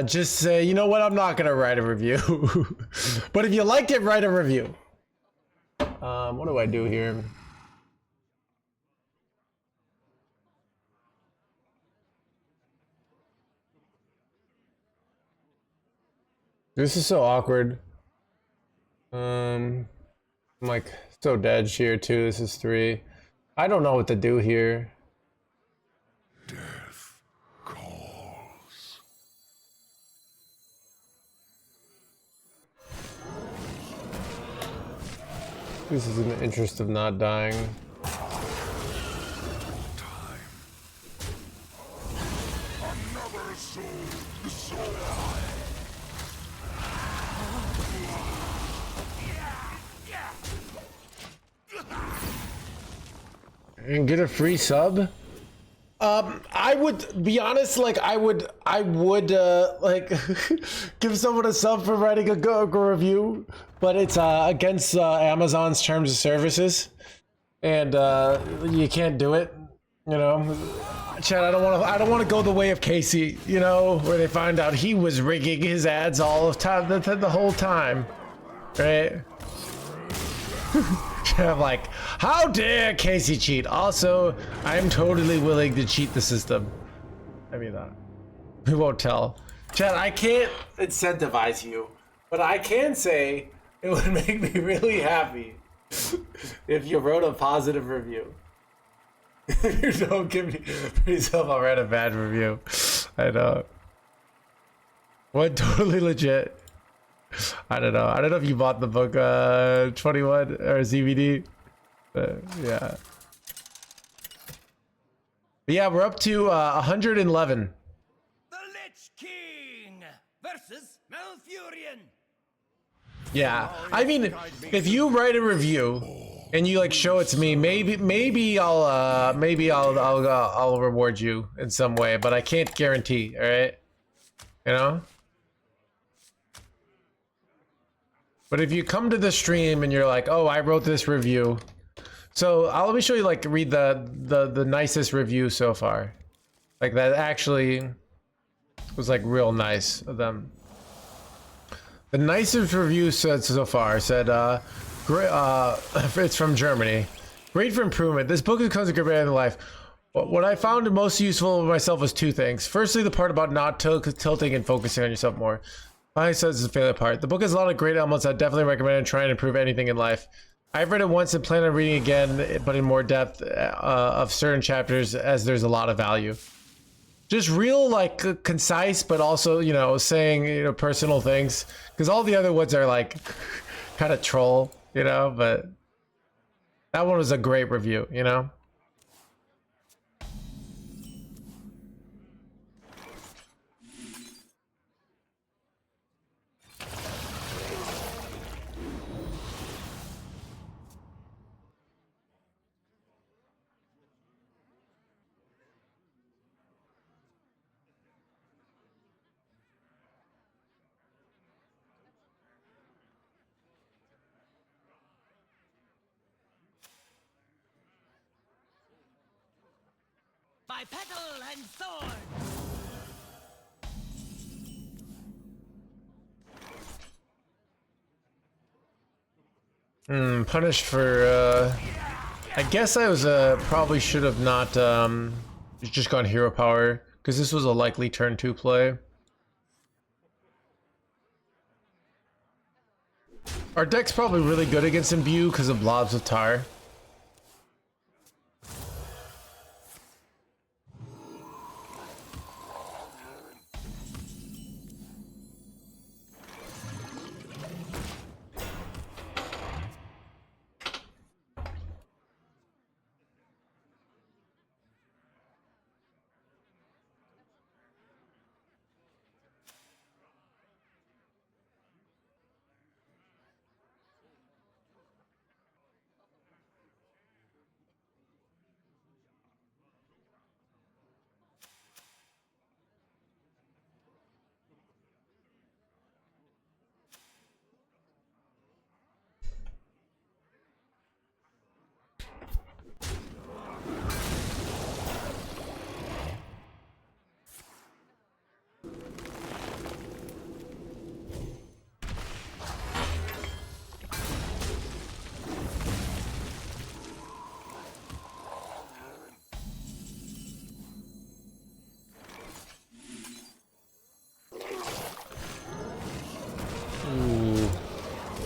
just say, you know what, I'm not gonna write a review. But if you liked it, write a review. What do I do here? This is so awkward. I'm like so dead here too. This is 3. I don't know what to do here. Death calls. This is in the interest of not dying. Time. Another soul. And get a free sub? I would be honest, like I would like give someone a sub for writing a go review, but it's against Amazon's terms of services, and you can't do it. You know, Chad, I don't want to go the way of Casey. You know, where they find out he was rigging his ads all the time, the whole time, right? I'm like, how dare Casey cheat? Also, I'm totally willing to cheat the system. I mean, we won't tell. Chad, I can't incentivize you, but I can say it would make me really happy if you wrote a positive review. If you don't give me yourself, I'll write a bad review. I know. What? Totally legit. I don't know. I don't know if you bought the book 21 or ZVD. Yeah. But yeah, we're up to 111. The Lich King versus Malfurion. Yeah. I mean, if you write a review and you like show it to me, maybe I'll reward you in some way, but I can't guarantee, all right? You know? But if you come to the stream and you're like, oh, I wrote this review. So let me show you, like, read the nicest review so far. Like, that actually was, like, real nice of them. The nicest review said so far said, it's from Germany. Great for improvement. This book becomes a great way in life. What I found most useful of myself was 2 things. Firstly, the part about not tilting and focusing on yourself more. I said it's the favorite part. The book has a lot of great elements I definitely recommend trying to improve anything in life. I've read it once and plan on reading again, but in more depth of certain chapters, as there's a lot of value. Just real, like, concise, but also, you know, saying, you know, personal things. Because all the other ones are, like, kind of troll, you know, but that one was a great review, you know? By petal and sword. Punished for, I guess I was, probably should have not, just gone hero power, because this was a likely turn 2 play. Our deck's probably really good against Imbue because of blobs with Tar.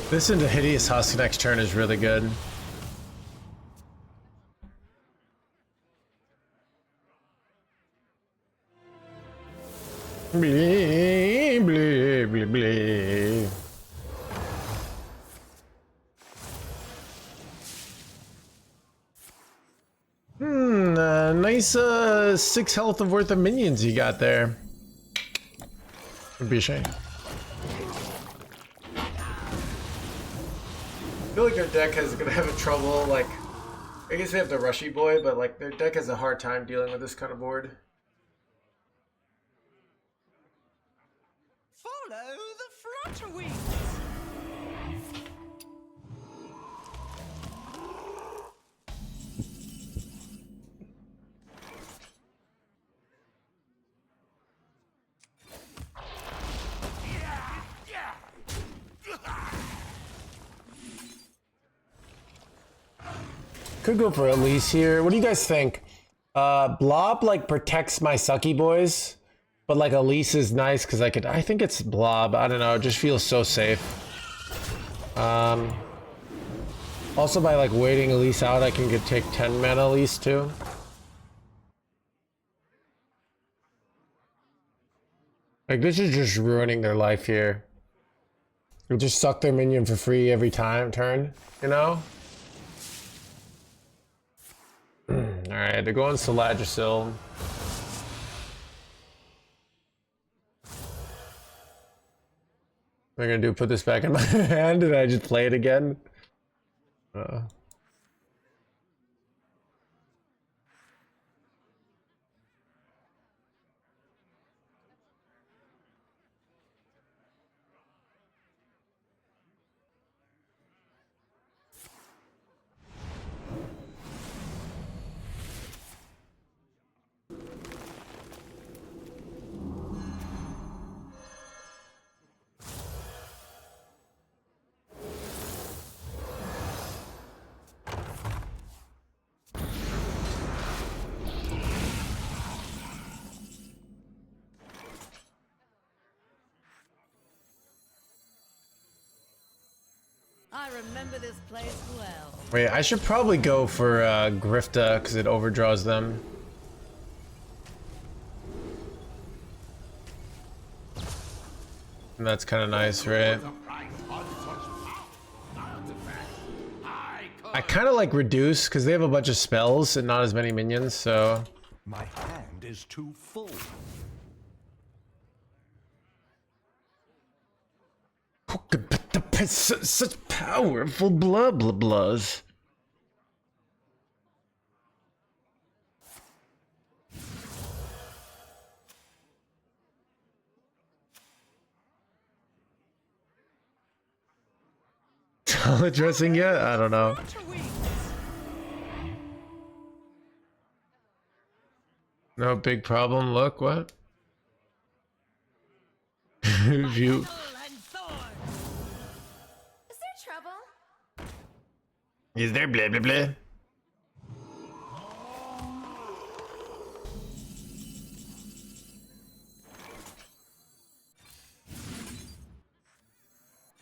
This into Hideous Husk next turn is really good. Blee, blee, blee, blee. Nice 6 health of worth of minions you got there. Would be a shame. I feel like their deck is gonna have a trouble, like, I guess they have the Rushy Boy, but like their deck has a hard time dealing with this kind of board. Follow the flutter wings. Could go for Elise here. What do you guys think? Blob like protects my sucky boys, but like Elise is nice because I think it's Blob. I don't know. It just feels so safe. Also by like waiting Elise out, I can take 10 mana Elise too. Like this is just ruining their life here. You'll just suck their minion for free every turn, you know? Alright, they're going Saladrasil. What am I gonna do? Put this back in my hand and I just play it again? I remember this place well. Wait, I should probably go for Grifta because it overdraws them. And that's kind of nice, right? I kind of like Reduce because they have a bunch of spells and not as many minions, so... My hand is too full. Such powerful blah blah blahs. Salad dressing yet? I don't know. No big problem. Look, what? View. Is there trouble? Is there blah blah blah?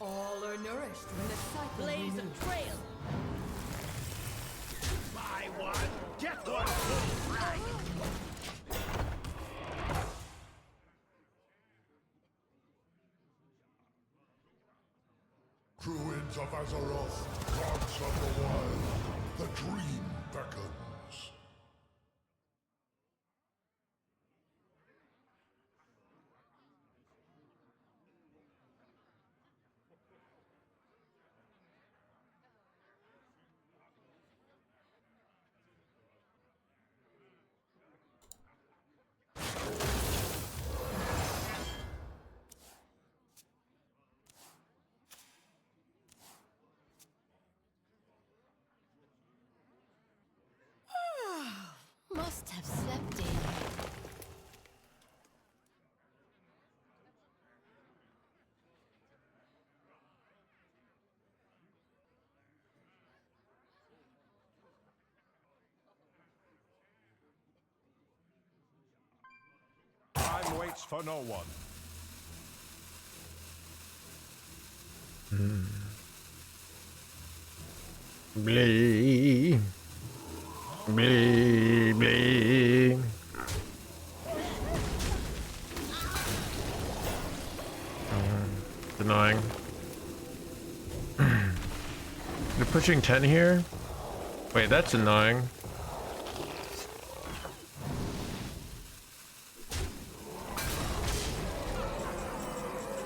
All are nourished when the cycle blaze a trail. Buy one, get one full price. Druids of Azeroth, gods of the wild, the dream beckons. Must have slept in. Time waits for no one. Blee. Blee, blee. It's annoying. They're pushing 10 here? Wait, that's annoying.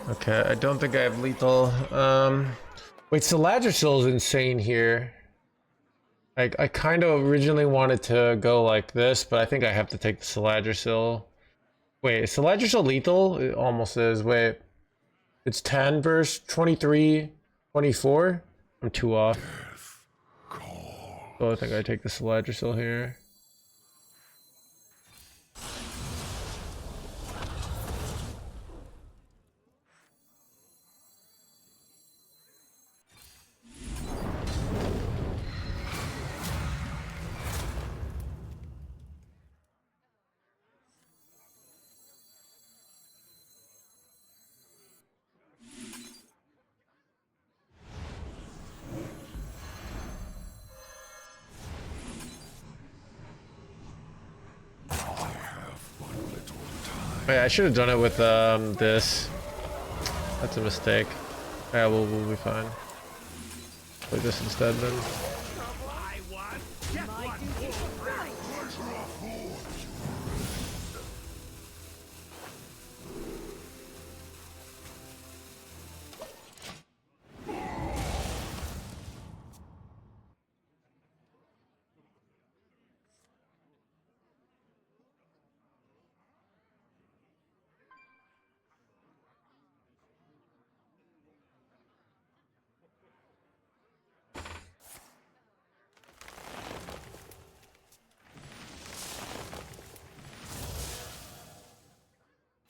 Okay, I don't think I have lethal. Wait, Saladrasil is insane here. I kind of originally wanted to go like this, but I think I have to take the Saladrasil. Wait, is Saladrasil lethal? It almost is. Wait. It's 10 versus 23, 24? I'm too off. So I think I take the Saladrasil here. Wait, I should have done it with this. That's a mistake. Yeah, we'll be fine. Play this instead then. Buy one, get one full price.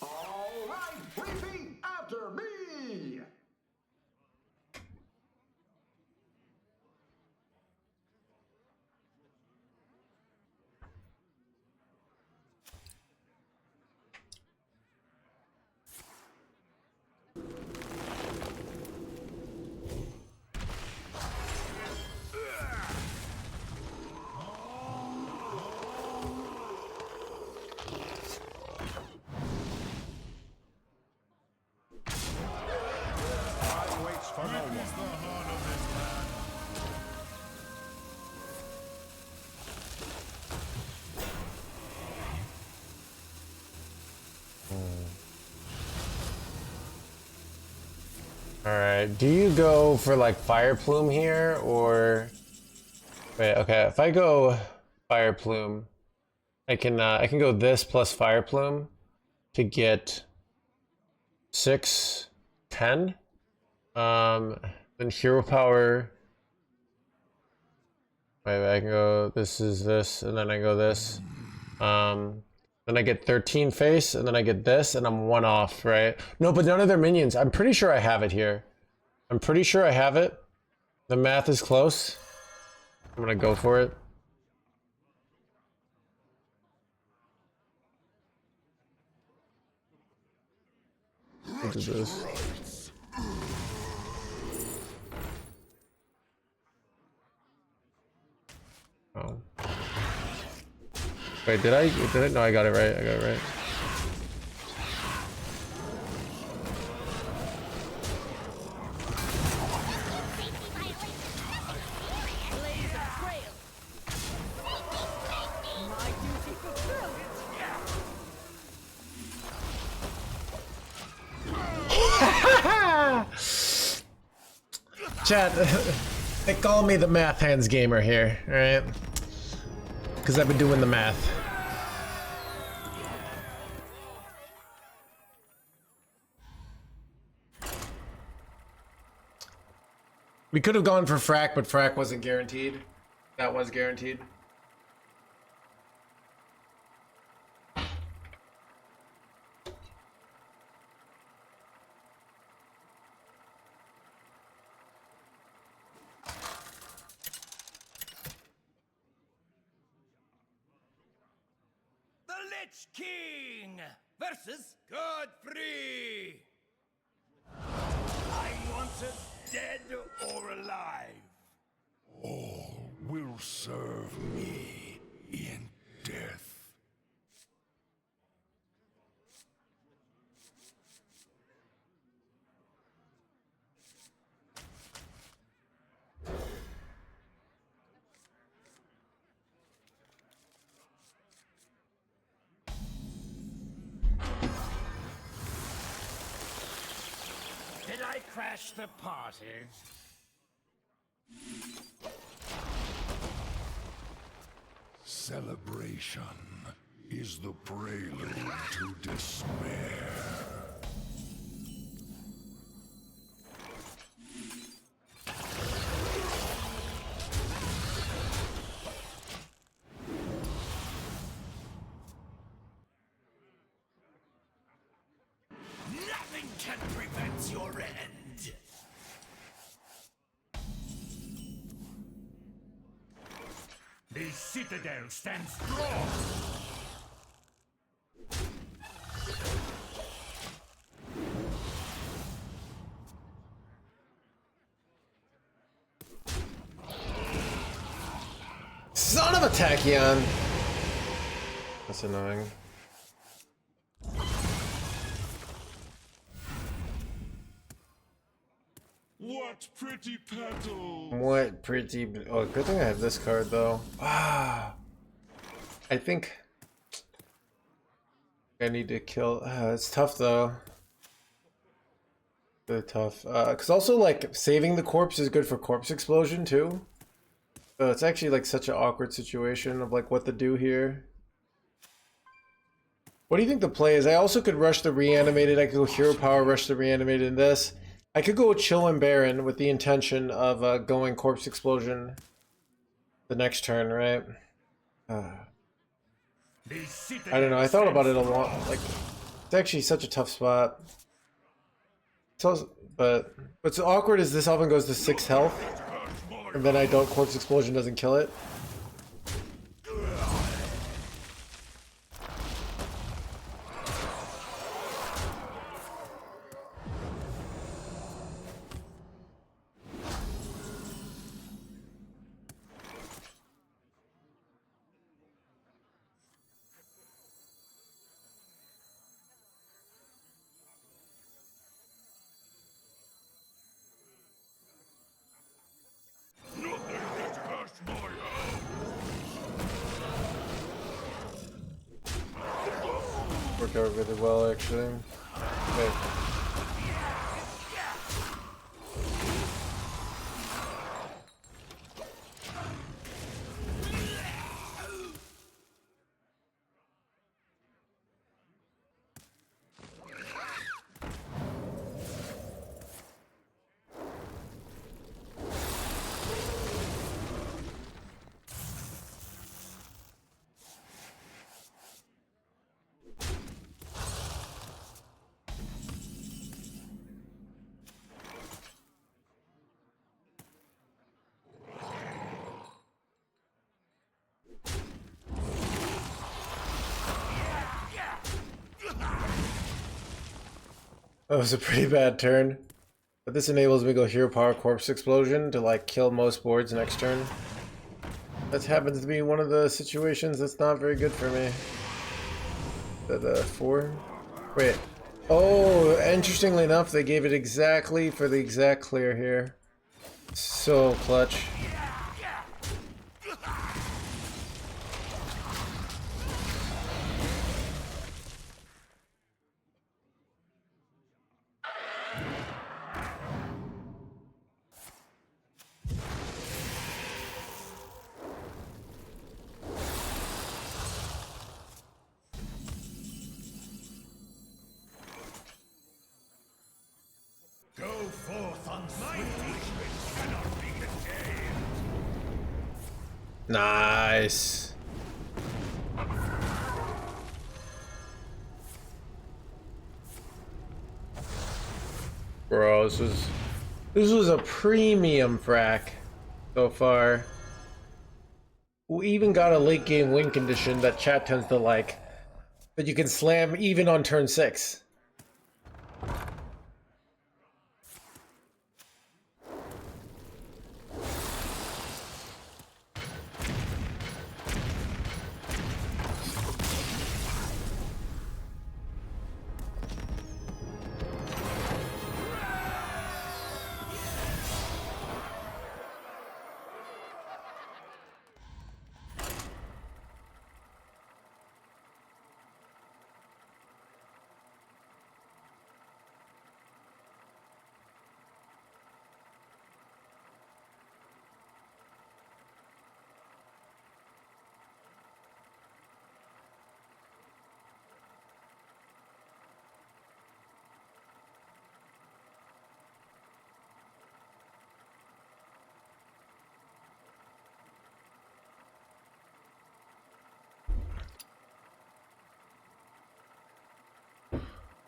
All right, repeat after me. Time waits for no one. Alright, do you go for like Fire Plume here, or... Wait, okay, if I go Fire Plume, I can go this plus Fire Plume to get 6, 10. Then Hero Power... Wait, I can go, this is this, and then I go this. Then I get 13 face, and then I get this, and I'm 1 off, right? No, but none of their minions. I'm pretty sure I have it here. I'm pretty sure I have it. The math is close. I'm gonna go for it. What is this? Oh. Wait, did I? No, I got it right. I got it right. Blaze a trail. My duty fulfilled. Chat, they call me the math hands gamer here, alright? Because I've been doing the math. We could have gone for frack, but frack wasn't guaranteed. That was guaranteed. The Lich King versus Godfrey. I wanted dead or alive. All will serve me in death. Did I crash the party? Celebration is the prelude to despair. Nothing can prevent your end. The Citadel stands strong. Son of a tachyon! That's annoying. What pretty petals! What pretty... Oh, good thing I have this card, though. Ah! I think... I need to kill... it's tough, though. Really tough. Because also, like, saving the corpse is good for corpse explosion, too. So it's actually, like, such an awkward situation of, like, what to do here. What do you think the play is? I also could rush the reanimated. I could go hero power, rush the reanimated in this. I could go chill and Baron with the intention of going corpse explosion the next turn, right? I don't know. I thought about it a lot. Like, it's actually such a tough spot. So, but what's awkward is this often goes to 6 health, and then I don't. Corpse explosion doesn't kill it. Worked out really well, actually. Okay. That was a pretty bad turn. But this enables me to go Hero Power Corpse Explosion to like kill most boards next turn. That happens to be one of the situations that's not very good for me. The 4? Wait. Oh, interestingly enough, they gave it exactly for the exact clear here. So clutch. Go forth on my teachment cannot be contained. Nice. Bro, this was a premium frack so far. We even got a late game win condition that chat tends to like, that you can slam even on turn 6.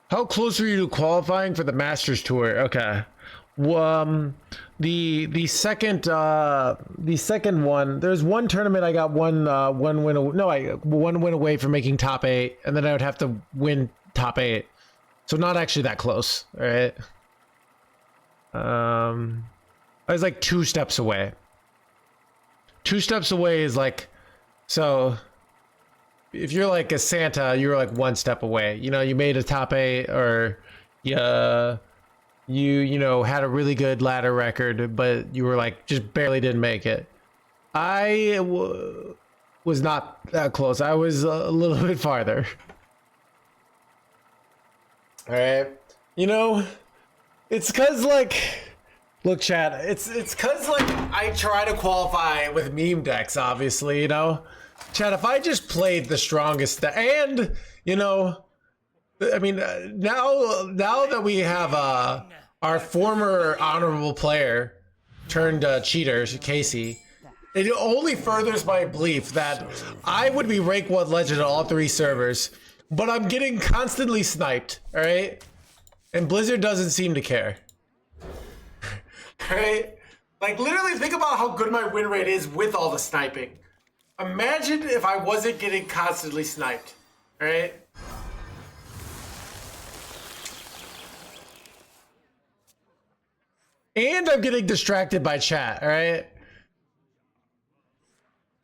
How close are you to qualifying for the Masters Tour? Okay. The second one, there's one tournament I got one win away from making top 8, and then I would have to win top 8. So not actually that close, all right? I was like 2 steps away. 2 steps away is like, so if you're like a Santa, you're like 1 step away. You know, you made a top 8, or you know, had a really good ladder record, but you were like just barely didn't make it. I was not that close. I was a little bit farther. All right. You know, it's cuz like, look chat, it's cuz like I try to qualify with meme decks, obviously, you know. Chat, if I just played the strongest, and you know, I mean, now that we have our former honorable player turned cheater, Casey, it only furthers my belief that I would be rank 1 legend on all 3 servers, but I'm getting constantly sniped, all right? And Blizzard doesn't seem to care. Right? Like, literally think about how good my win rate is with all the sniping. Imagine if I wasn't getting constantly sniped, all right? And I'm getting distracted by chat, all right?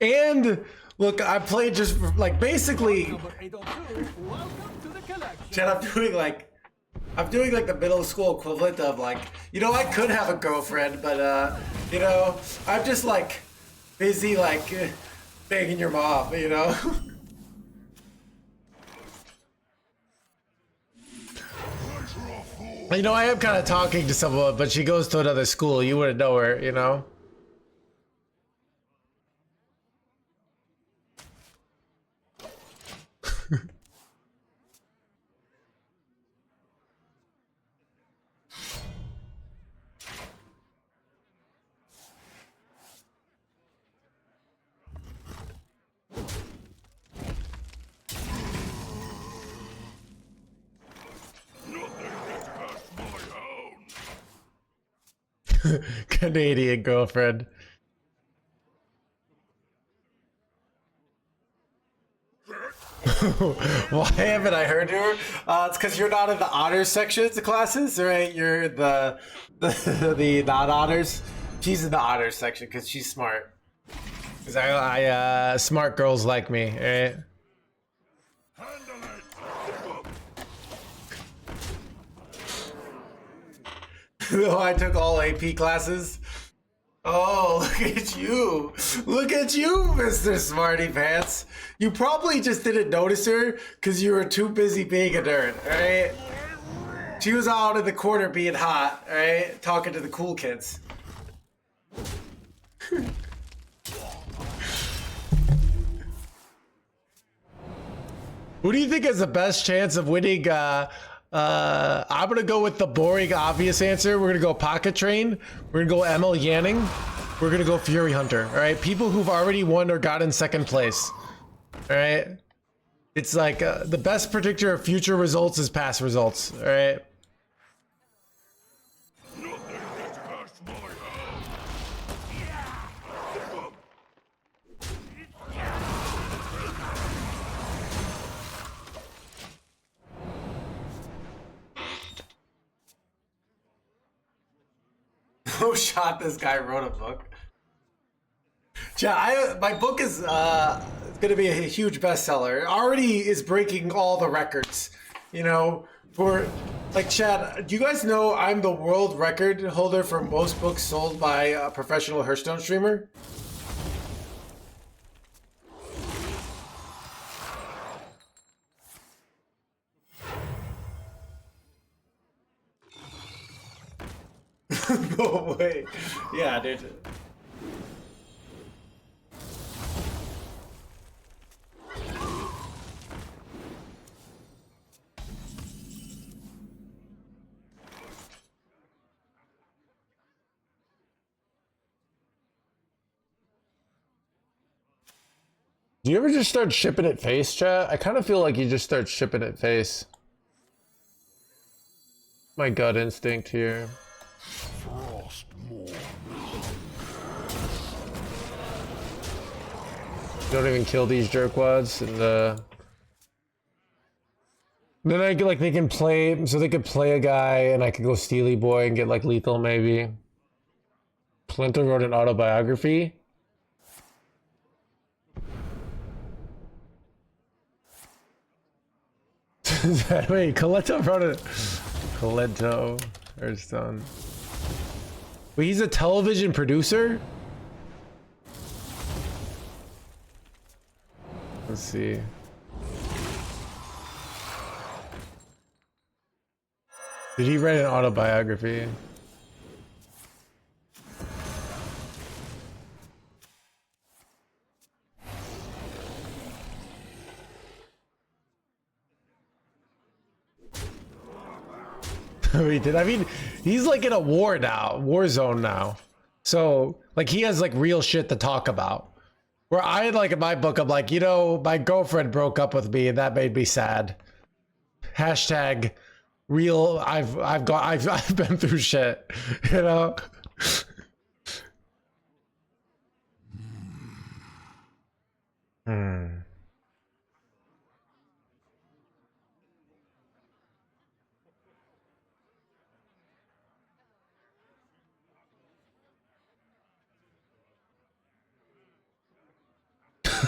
And look, I played just like basically, chat, I'm doing like the middle school equivalent of like, you know, I could have a girlfriend, but you know, I'm just like busy like banging your mom, you know? You know, I am kind of talking to someone, but she goes to another school. You wouldn't know her, you know? Canadian girlfriend. Why haven't I heard her? It's because you're not in the honors sections of classes, right? You're the the non-honors. She's in the honors section because she's smart. Because I smart girls like me, right? No, I took all AP classes. Oh, look at you. Look at you, Mr. Smarty Pants. You probably just didn't notice her because you were too busy being a nerd, alright? She was out in the corner being hot, alright? Talking to the cool kids. Who do you think has the best chance of winning? I'm gonna go with the boring, obvious answer. We're gonna go Pocket Train. We're gonna go ML Yanning. We're gonna go Fury Hunter. All right, people who've already won or got in second place. All right, it's like the best predictor of future results is past results. All right. No shot. This guy wrote a book. Yeah, my book is gonna be a huge bestseller. It already is breaking all the records. You know, for like Chad. Do you guys know I'm the world record holder for most books sold by a professional Hearthstone streamer? No way. Yeah, dude. Do you ever just start shipping it face, chat? I kind of feel like you just start shipping it face. My gut instinct here. Don't even kill these jerkwads, and then I get like they can play, so they could play a guy, and I could go Steely Boy and get like lethal maybe. Plinto wrote an autobiography. Wait, Coletto wrote it. Coletto, Hearthstone. Wait, he's a television producer? Let's see. Did he write an autobiography? He did. I mean, he's like in a war now, war zone now. So, like, he has like real shit to talk about. Where I like in my book, I'm like, you know, my girlfriend broke up with me, and that made me sad. Hashtag real. I've been through shit, you know.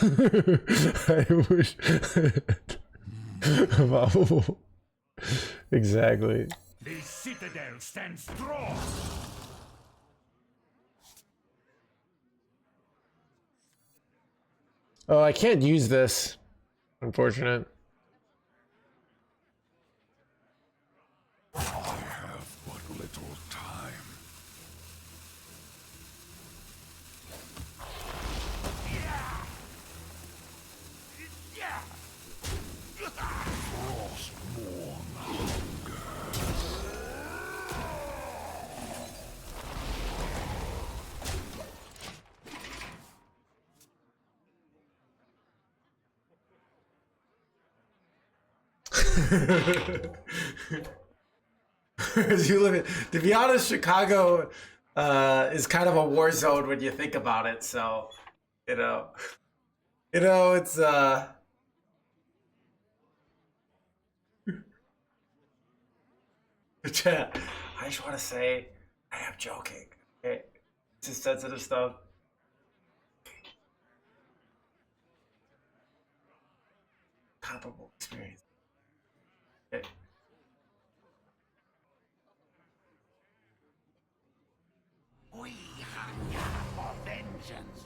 I wish. Wow. Exactly. The citadel stands strong. Oh, I can't use this. Unfortunate. I have but little time. Frostmourne hunger. As you live in, to be honest, Chicago is kind of a war zone when you think about it. So, it's Chat, I just want to say, I am joking. Okay, this is sensitive stuff. Comparable experience. Okay. We hunger for vengeance.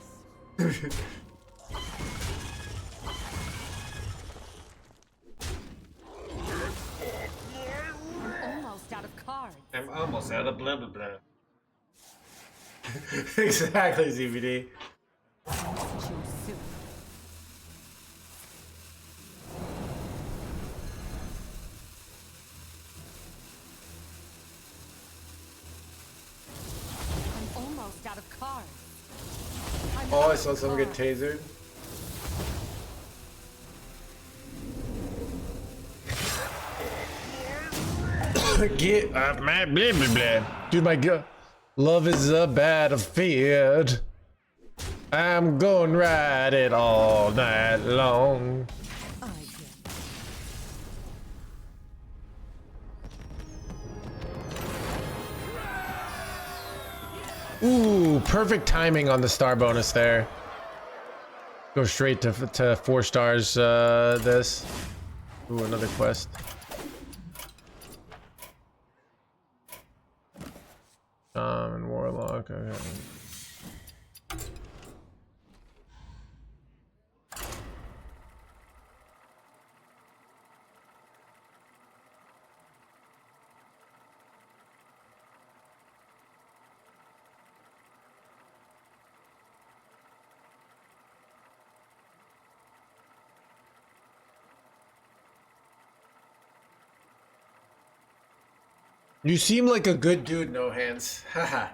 Almost out of cards. I'm almost out of blah blah blah. Exactly, ZBD. Choose soup. I'm almost out of cards. Oh, I saw someone get tasered. Get my blah blah blah. Dude, my god. Love is a battlefield. I'm going ride it all night long. I get Ooh, perfect timing on the star bonus there. Go straight to 4 stars. This. Ooh, another quest. And Warlock. Okay. You seem like a good dude, no hands. Haha.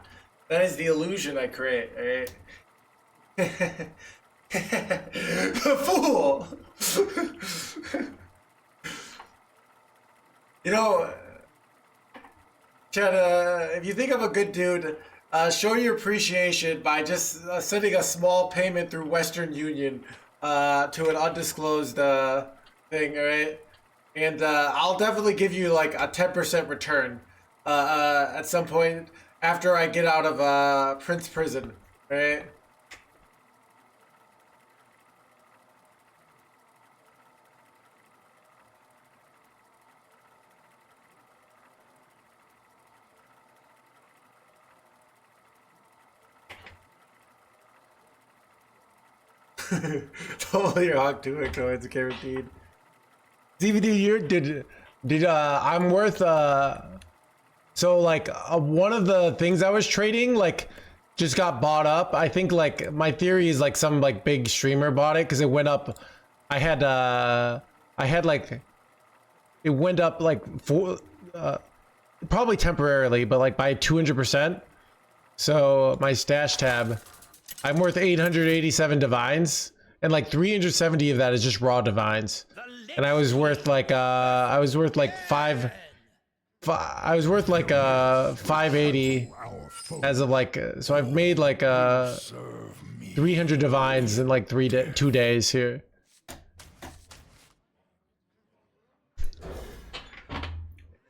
That is the illusion I create, alright? Fool! You know, Chad, if you think I'm a good dude, show your appreciation by just sending a small payment through Western Union to an undisclosed thing, alright? And I'll definitely give you like a 10% return at some point after I get out of Prince Prison, right? Totally rock to it, coins guaranteed. DVD, I'm worth so like one of the things I was trading like just got bought up. I think like my theory is like some like big streamer bought it because it went up. I had like it went up like probably temporarily, but like by 200%. So my stash tab, I'm worth 887 divines, and like 370 of that is just raw divines. And I was worth like 580 as of like, so I've made like 300 divines in like 2 days here.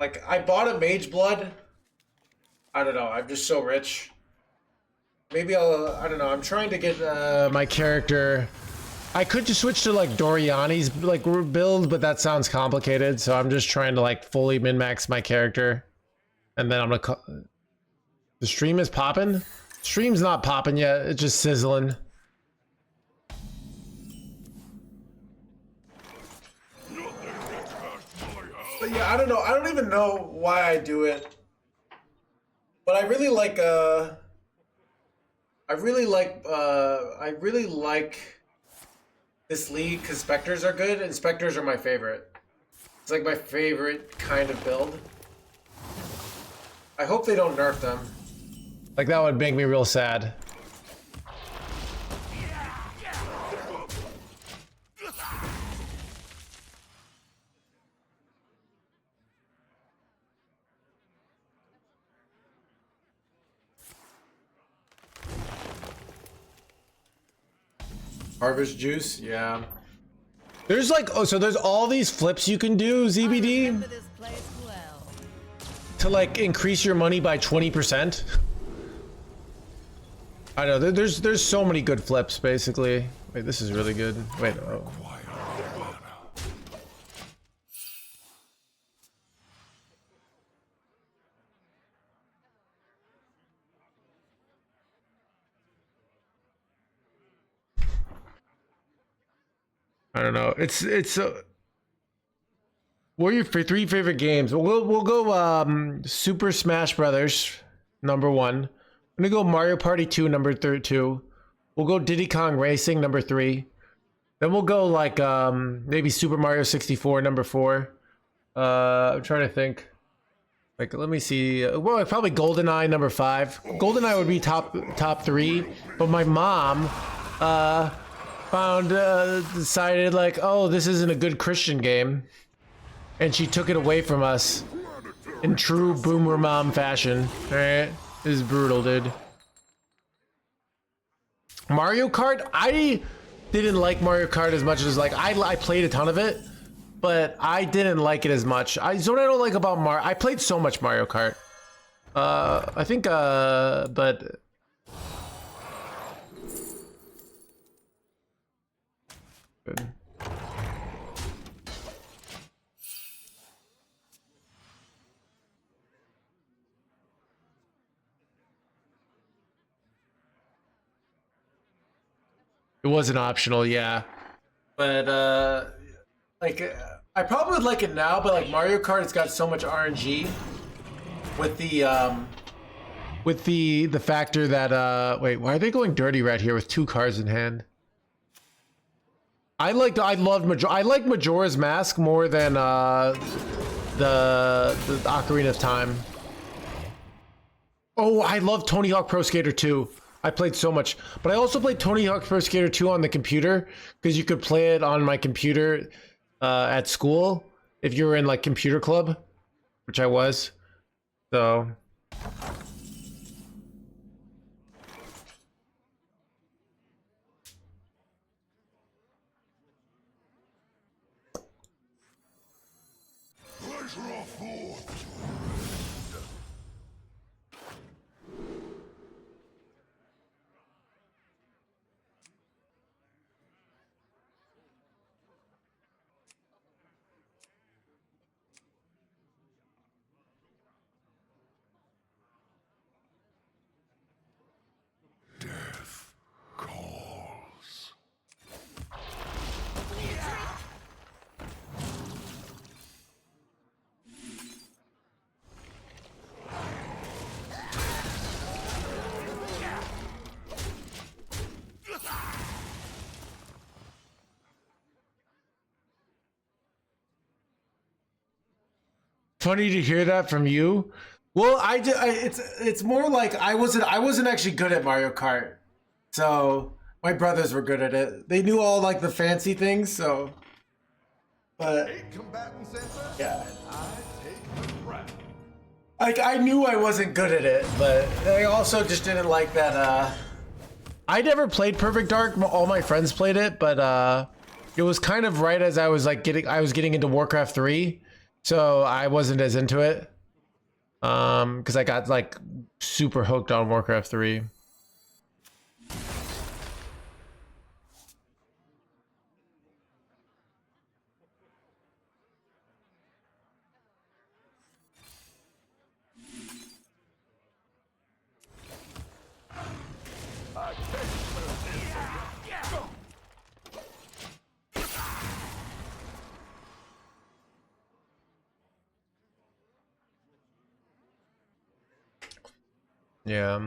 Like I bought a mage blood. I don't know, I'm just so rich. Maybe I don't know, I'm trying to get my character. I could just switch to like Doriani's like build, but that sounds complicated. So I'm just trying to like fully min-max my character. And then I'm gonna the stream is popping? Stream's not popping yet, it's just sizzling. But yeah, I don't know. I don't even know why I do it. But I really like this league because Spectres are good, and Spectres are my favorite. It's like my favorite kind of build. I hope they don't nerf them. Like that would make me real sad. Harvest juice, yeah. There's like, oh, so there's all these flips you can do, ZBD, to like increase your money by 20%. I know there's so many good flips basically. Wait, this is really good. Wait, oh. I don't know. It's what are your three favorite games? We'll go Super Smash Brothers #1. I'm gonna go Mario Party 2 #2. We'll go Diddy Kong Racing #3. Then we'll go like maybe Super Mario 64 #4. I'm trying to think. Like let me see. Well, probably GoldenEye #5. GoldenEye would be top 3, but my mom decided like, oh, this isn't a good Christian game, and she took it away from us in true boomer mom fashion. All right, this is brutal, dude. Mario Kart, I didn't like Mario Kart as much as like I played a ton of it, but I didn't like it as much. What I don't like about Mario, I played so much Mario Kart. I think but good. It wasn't optional, yeah. But like I probably would like it now, but like Mario Kart has got so much RNG with the factor that wait, why are they going dirty right here with 2 cards in hand? I like Majora's Mask more than the Ocarina of Time. Oh, I love Tony Hawk Pro Skater 2. I played so much, but I also played Tony Hawk Pro Skater 2 on the computer because you could play it on my computer at school if you were in like computer club, which I was. So Pleasure of food. Death calls. funny to hear that from you. Well, it's more like I wasn't actually good at Mario Kart, so my brothers were good at it. They knew all like the fancy things, so. But Combatant center. yeah, I take the breath. like I knew I wasn't good at it, but I also just didn't like that. I never played Perfect Dark. All my friends played it, but it was kind of right as I was getting into Warcraft 3, so I wasn't as into it. Because I got like super hooked on Warcraft 3. Yeah.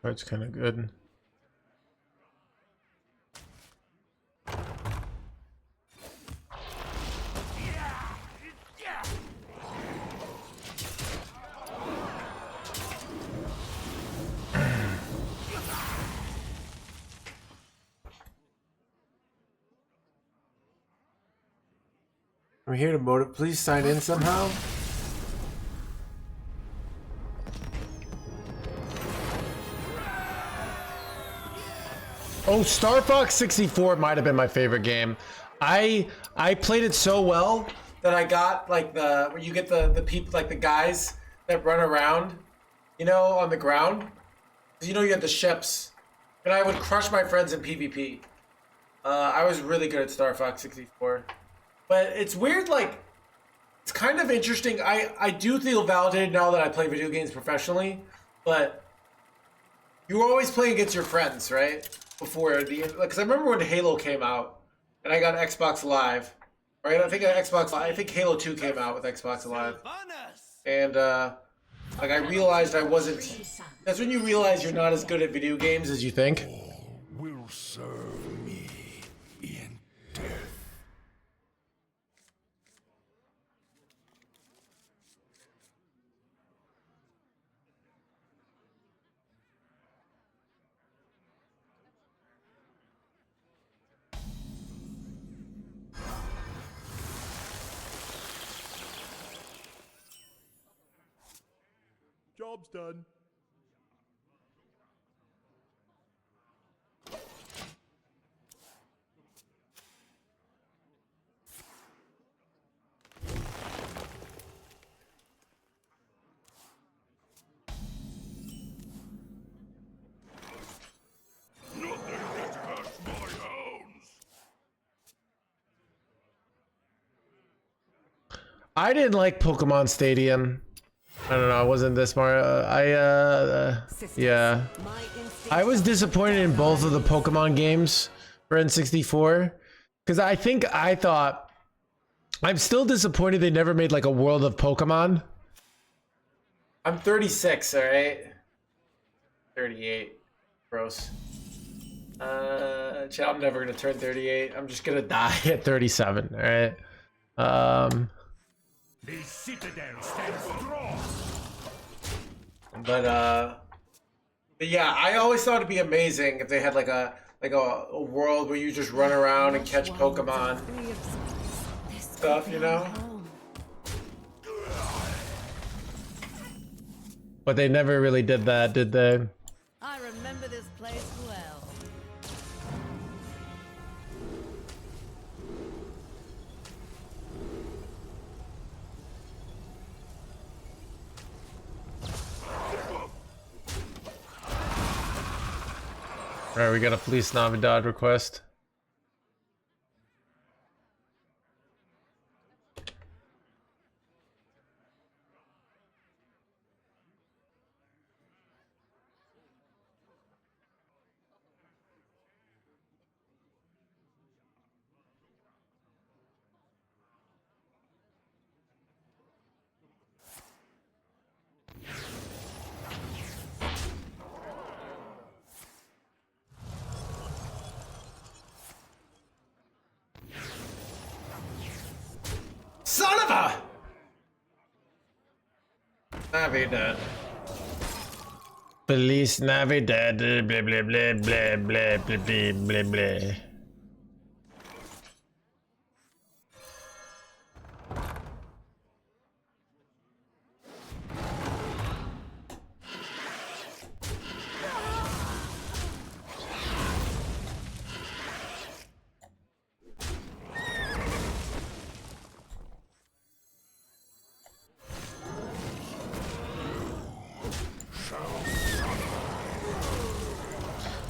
That's kind of good. I'm here to motivate. Please sign in somehow. Oh, Star Fox 64 might have been my favorite game. I played it so well that I got like the where you get the people like the guys that run around, you know, on the ground. You know you have the ships, and I would crush my friends in PvP. I was really good at Star Fox 64, but it's weird. Like, it's kind of interesting. I do feel validated now that I play video games professionally, but you were always playing against your friends, right? Before the, because I remember when Halo came out, and I got Xbox Live, right? I think Halo 2 came out with Xbox Live, and like I realized I wasn't. That's when you realize you're not as good at video games as you think. Will serve me in death. Job's done. Nothing gets past my hounds. I didn't like Pokemon Stadium. I don't know. I wasn't this smart. Yeah. I was disappointed in both of the Pokemon games for N64 because I thought I'm still disappointed they never made like a World of Pokemon. I'm 36, all right. 38. Gross. I'm never gonna turn 38. I'm just gonna die at 37. All right. The citadel stands strong. But yeah, I always thought it'd be amazing if they had like a world where you just run around and catch Pokemon stuff, you know? But they never really did that, did they? I remember this place well. Alright, we got a Fleece Navidad request. Son of a Navidad. Feliz Navidad, blah blah blah blah blah blah blah blah blah.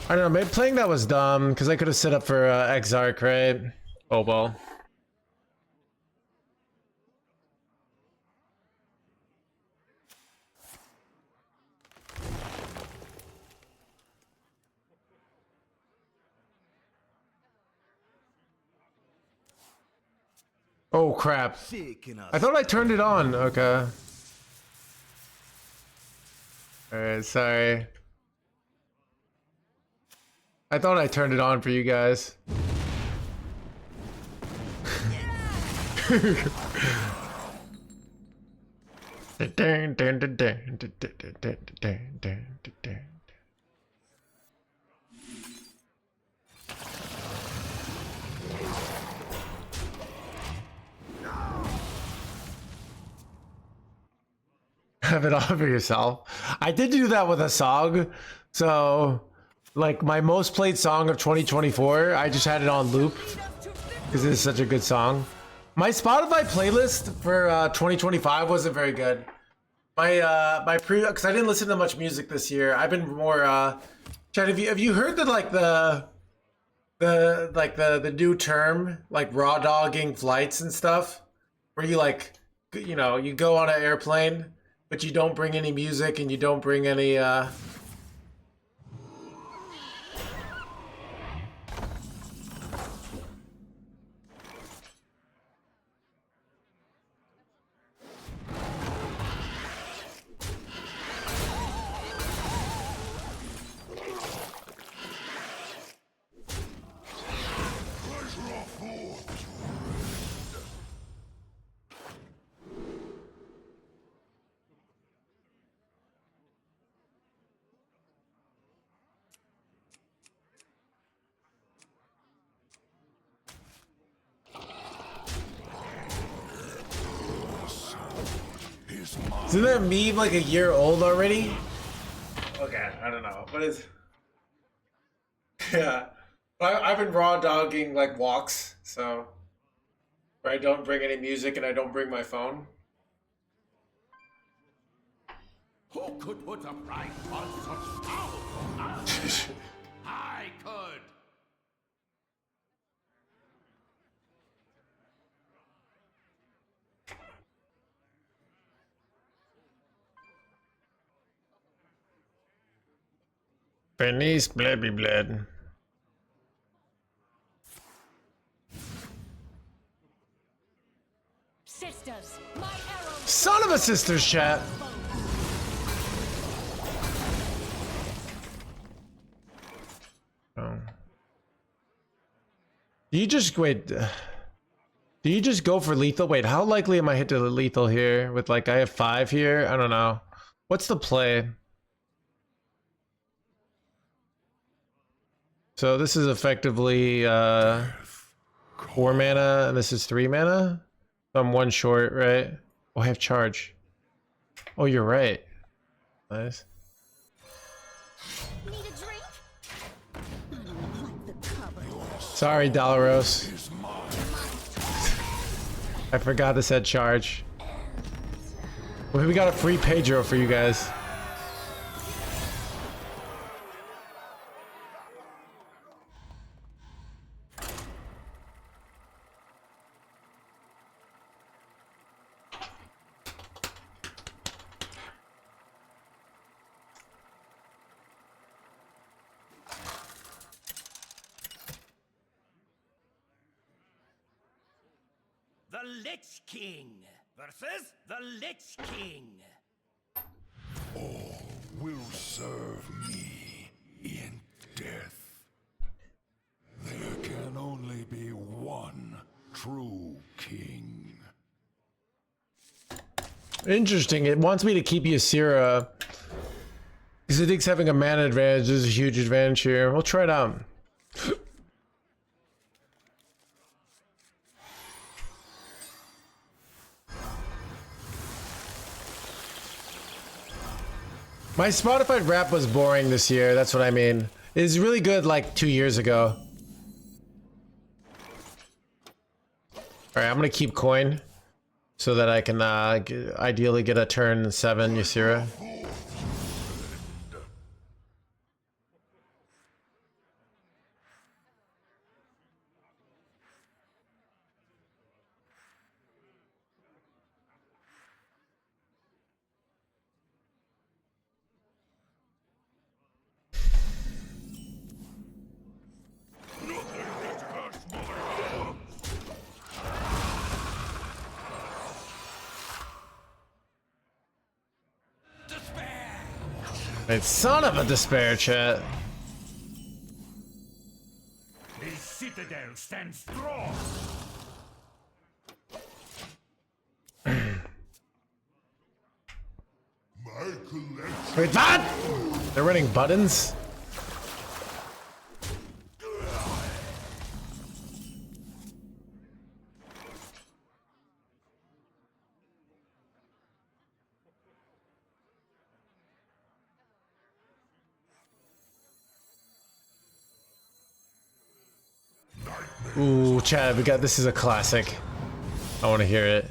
I don't know, maybe playing that was dumb because I could have set up for Exarch, right? Oh well. Oh crap. I thought I turned it on. Okay. Alright, sorry. I thought I turned it on for you guys. Have it on for yourself. I did do that with a song. So, like, my most played song of 2024, I just had it on loop because it's such a good song. My Spotify playlist for 2025 wasn't very good. Because I didn't listen to much music this year. I've been more. Chad, have you heard the new term, like raw dogging flights and stuff, where you like, you know, you go on an airplane, but you don't bring any music and you don't bring any. Isn't that meme like a year old already? Okay, I don't know. What is... Yeah. I've been raw dogging like walks, so... Where I don't bring any music and I don't bring my phone. Who could put a price on such powerful artifacts? I could. Bernice Blabby Bled. Sisters, my arrows. Son of a sisters, chat. Oh. Do you just wait? Do you just go for lethal? Wait, how likely am I hit to the lethal here? With like, I have 5 here. I don't know. What's the play? So this is effectively 4 mana, and this is 3 mana. So I'm 1 short, right? Oh, I have charge. Oh, you're right. Nice. Need a drink? I don't like the cupboard. Sorry, Dalaros. I forgot this had charge. Well, we got a free Pedro for you guys. The Lich King versus the Lich King. All will serve me in death. There can only be one true king. Interesting. It wants me to keep Ysera because it thinks having a mana advantage is a huge advantage here. We'll try it out. My Spotify rap was boring this year. That's what I mean. It's really good like 2 years ago. Alright, I'm gonna keep coin so that I can ideally get a turn 7 Ysera. It's son of a despair, chat. will stand strong. My collection. Wait, that? They're running buttons? Ooh, Chad, we got this is a classic. I want to hear it.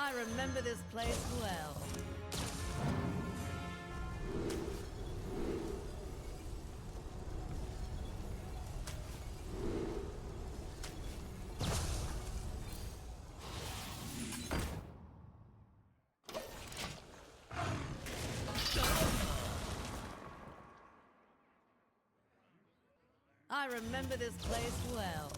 I remember this place well. I remember this place well.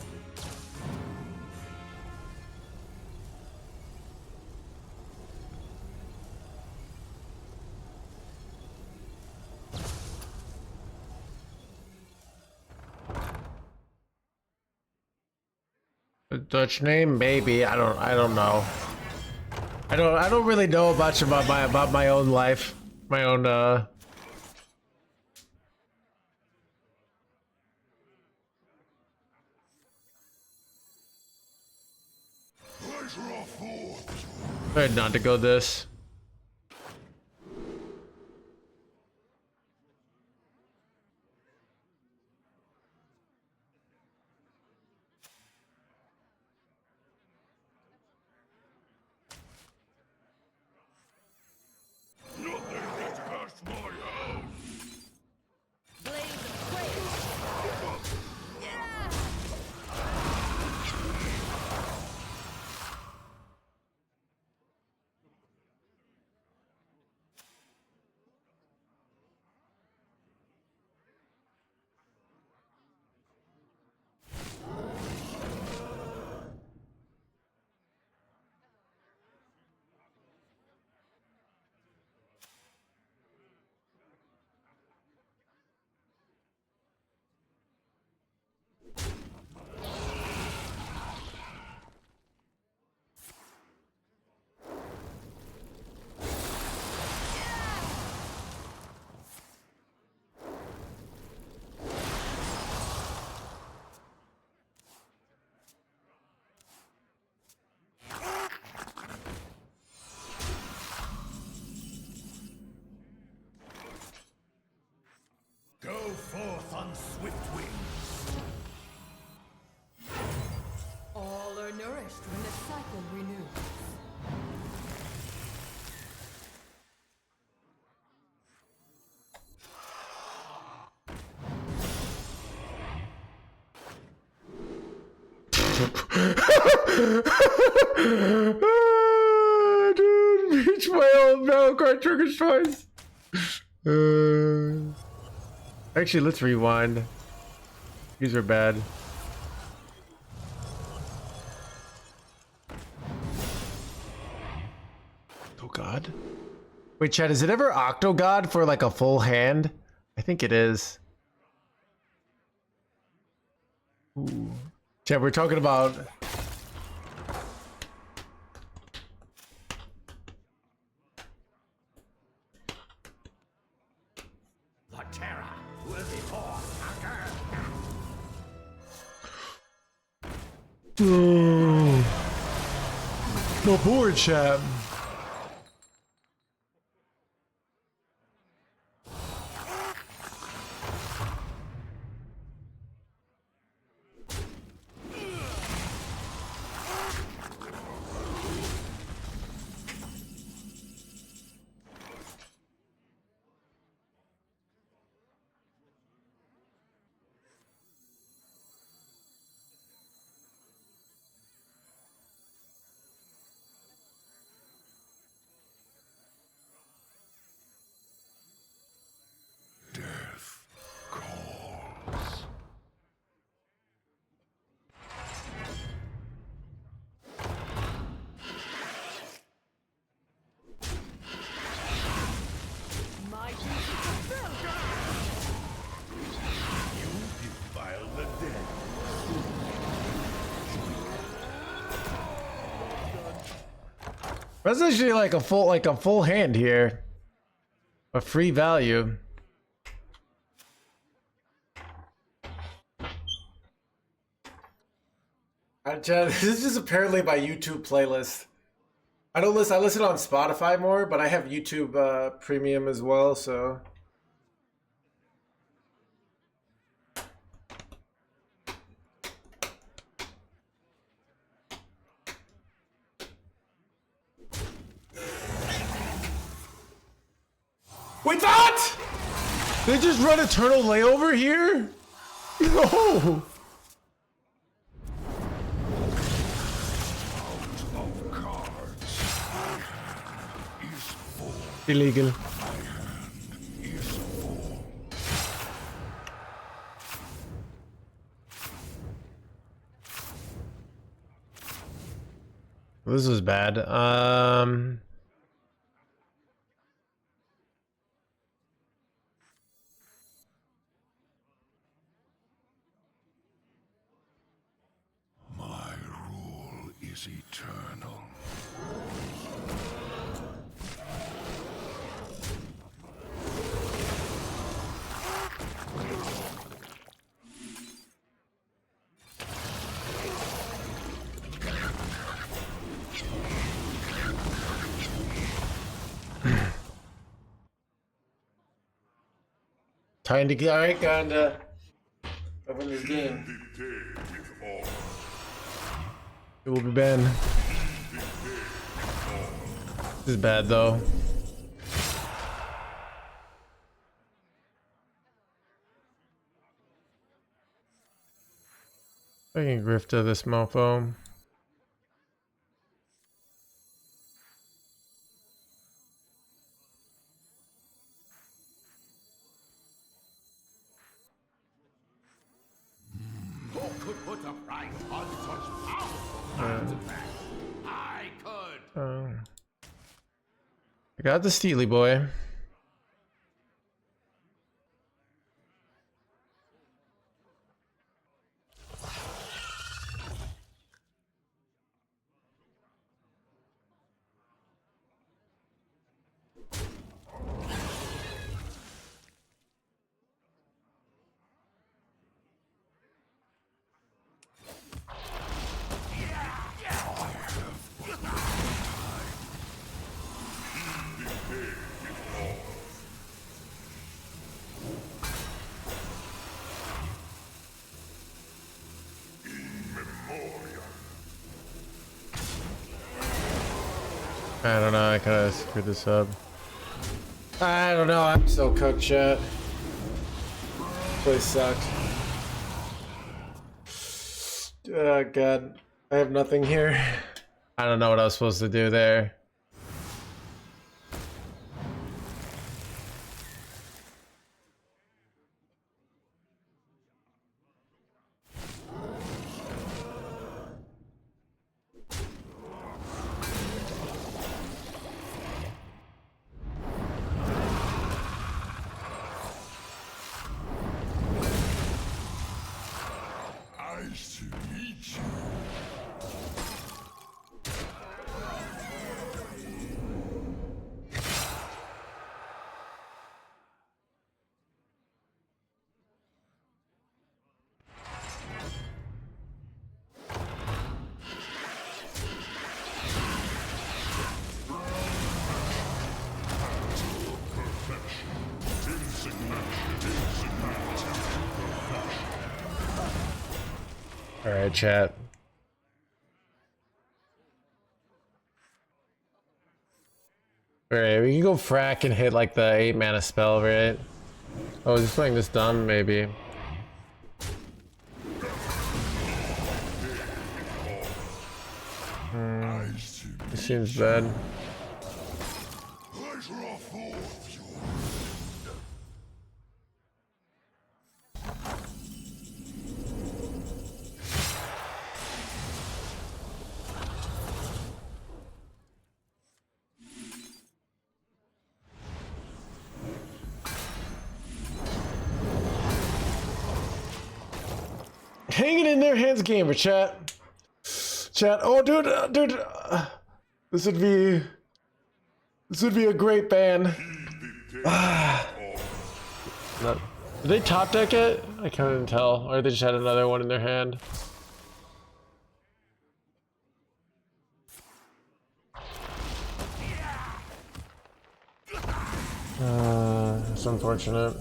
A Dutch name, maybe. I don't know. I don't really know much about my own life, my own I had not to go this. Nothing gets past my house. Blaze of grace. Yeah! Go forth on swift wings. All are nourished when the cycle renews. Dude, reach my old battle card triggers twice. Actually, let's rewind. These are bad. Oh God. Wait, Chad, is it ever Octogod for like a full hand? I think it is. Ooh. Chad, we're talking about. The terror will be forth again. No board, Chad. That's actually like a full hand here. A free value. This is just apparently my YouTube playlist. I don't listen. I listen on Spotify more, but I have YouTube Premium as well. So wait, that they just run Eternal Layover here? No. Illegal. This was bad. My rule is eternal. Time to get alright, gonna open this game. The day is on. It will be banned. This is bad though. I can grift to this mofo. Who could put a price on such powerful artifacts? I could. I got the Steely boy. I don't know, I kinda screwed this up. I don't know, I'm so cooked, chat. Place sucked. Oh god. I have nothing here. I don't know what I was supposed to do there. Nice to meet you. Alright, chat. Alright, we can go frack and hit like the 8 mana spell, right? Oh, is he playing this dumb? Maybe. It seems bad. Hanging in there, hands gamer, chat. Chat. Oh, dude. This would be a great ban. Did they top deck it? I couldn't tell. Or they just had another one in their hand. It's unfortunate.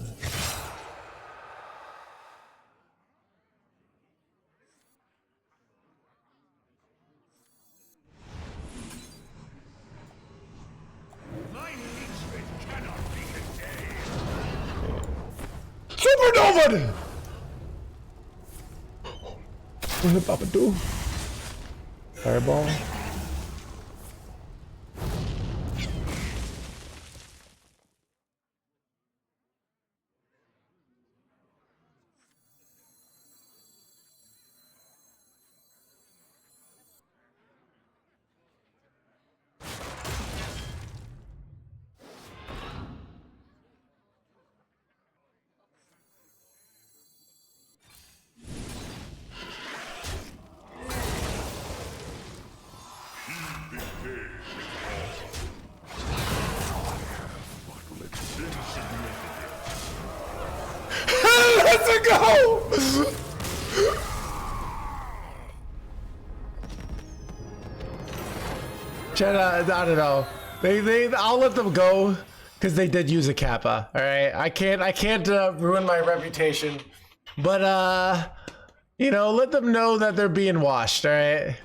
My hatred cannot be contained. Supernova! What did Papa do? Fireball. Let's go! Chad, I don't know. I'll let them go because they did use a kappa. All right, I can't ruin my reputation, but you know, let them know that they're being washed. All right,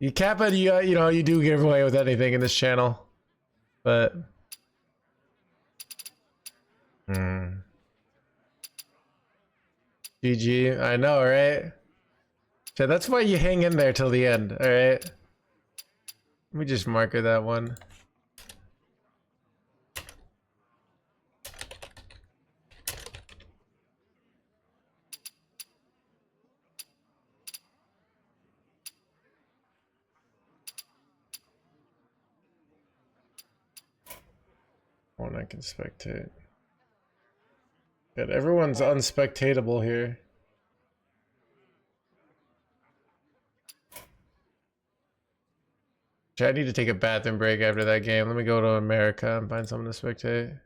you kappa, you know, you do get away with anything in this channel, but. GG, I know, right? So that's why you hang in there till the end, alright? Let me just marker that one. One I can spectate. Good, everyone's unspectatable here. I need to take a bathroom break after that game. Let me go to America and find something to spectate.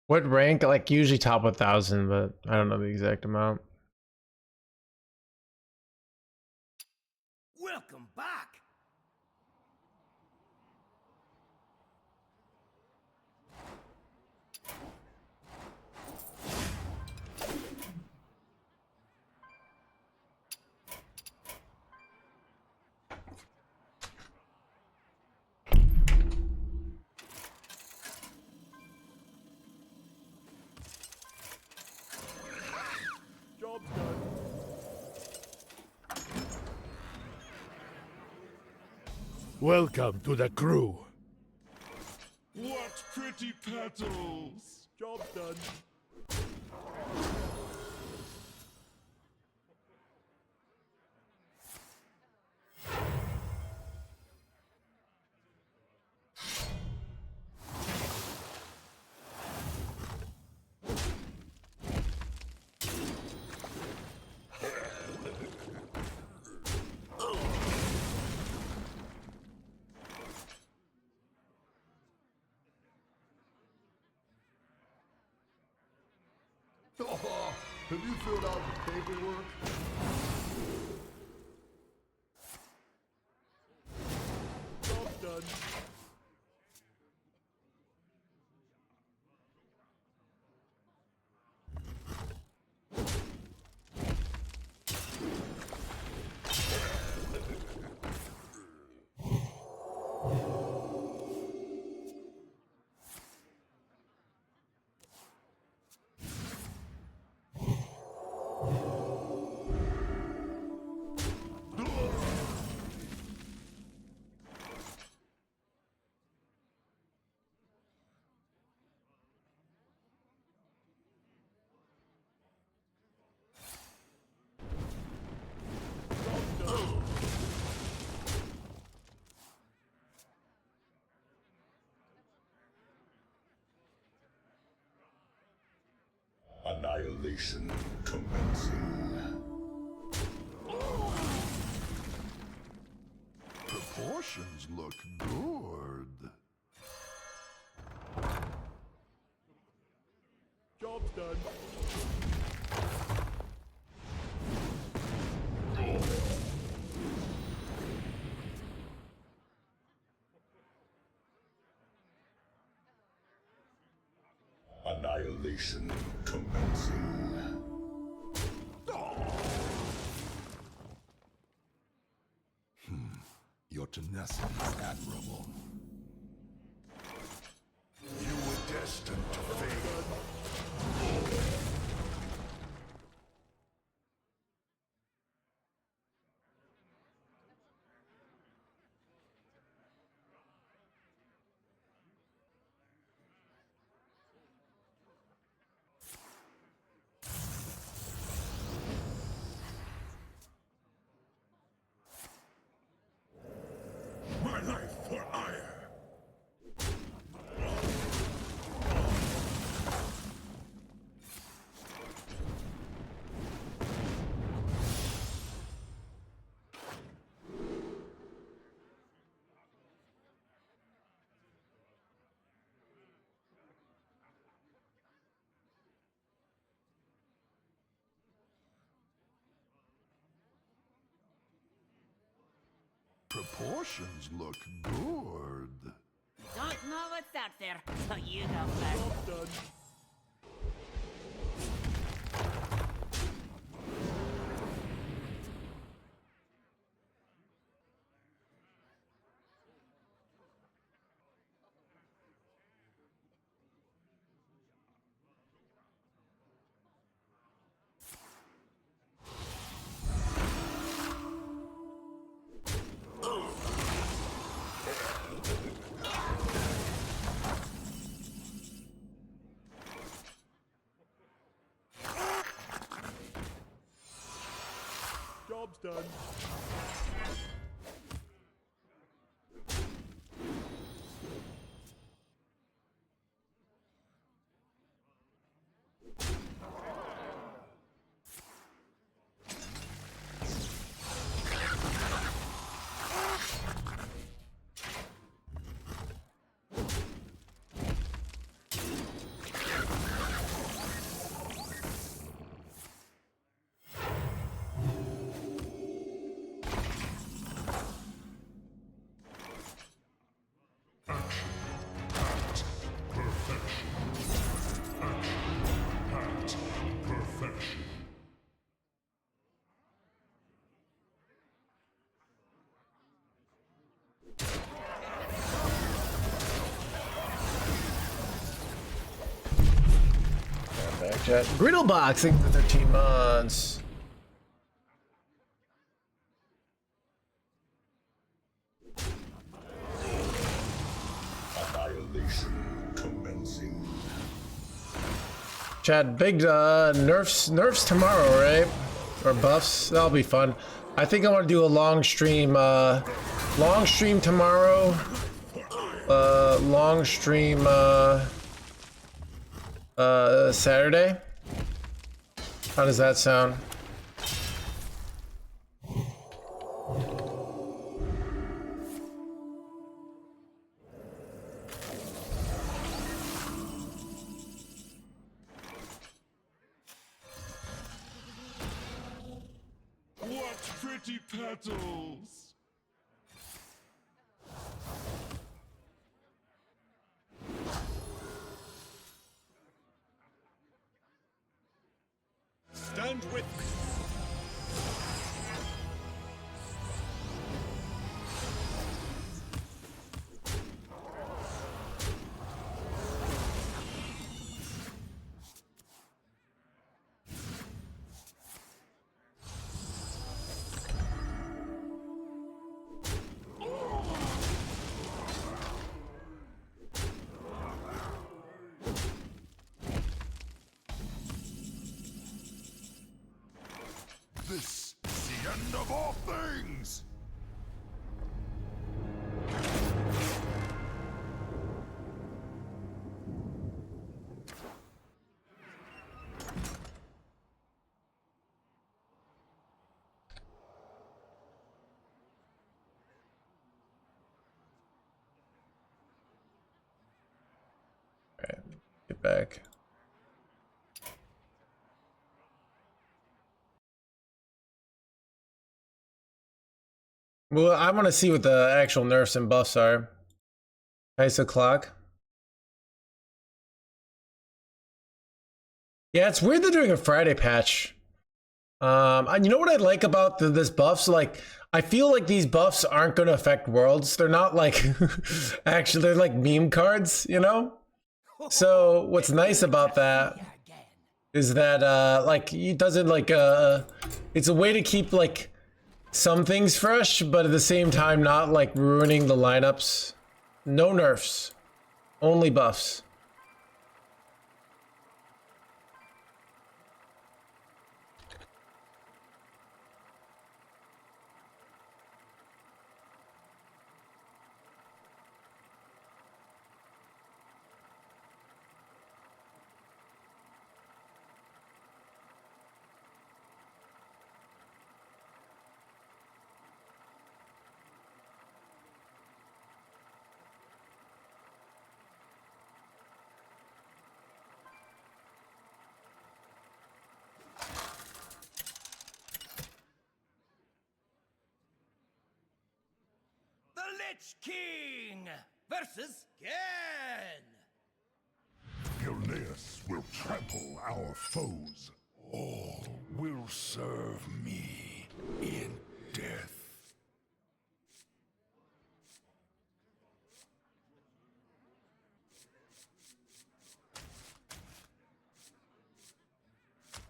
What rank? Like usually top 1,000, but I don't know the exact amount. Welcome back. Job's done. Welcome to the crew. What pretty petals! Job's done. Oh, have you filled out the paperwork? Job's done. Annihilation commencing. Proportions look good. Job's done. Annihilation commencing. Your tenacity is admirable. You were destined to fail. My life for ire. Proportions look good. Don't know what's out there, so you go first. Done. Job's done. Perfection. Back chat. Griddle boxing for 13 months. Annihilation commencing. Chad, big nerfs tomorrow, right? Or buffs. That'll be fun. I think I want to do a long stream tomorrow. Long stream Saturday. How does that sound? What pretty petals! Stand with me. This is the end of all things! back. Well, I want to see what the actual nerfs and buffs are. Nice o'clock. Yeah, it's weird they're doing a Friday patch. And you know what I like about this buffs? Like, I feel like these buffs aren't going to affect worlds. They're not like, actually, they're like meme cards, you know? So what's nice about that is that, like, it doesn't like, it's a way to keep like some things fresh, but at the same time, not like ruining the lineups. No nerfs, only buffs. The Lich King versus Gen. Gilneas will trample our foes. All will serve me in death.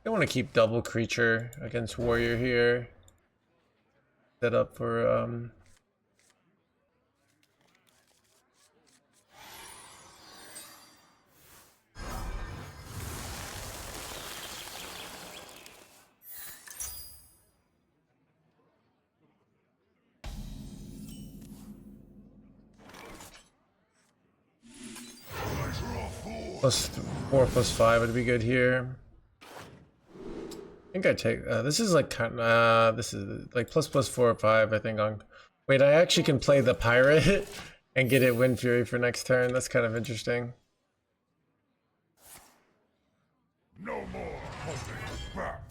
I want to keep double creature against warrior here. Set up for +4/+5 would be good here. I think I take this is like kind this is like ++4 or 5. I think on. Wait, I actually can play the pirate and get it Wind Fury for next turn. That's kind of interesting. No more holding back.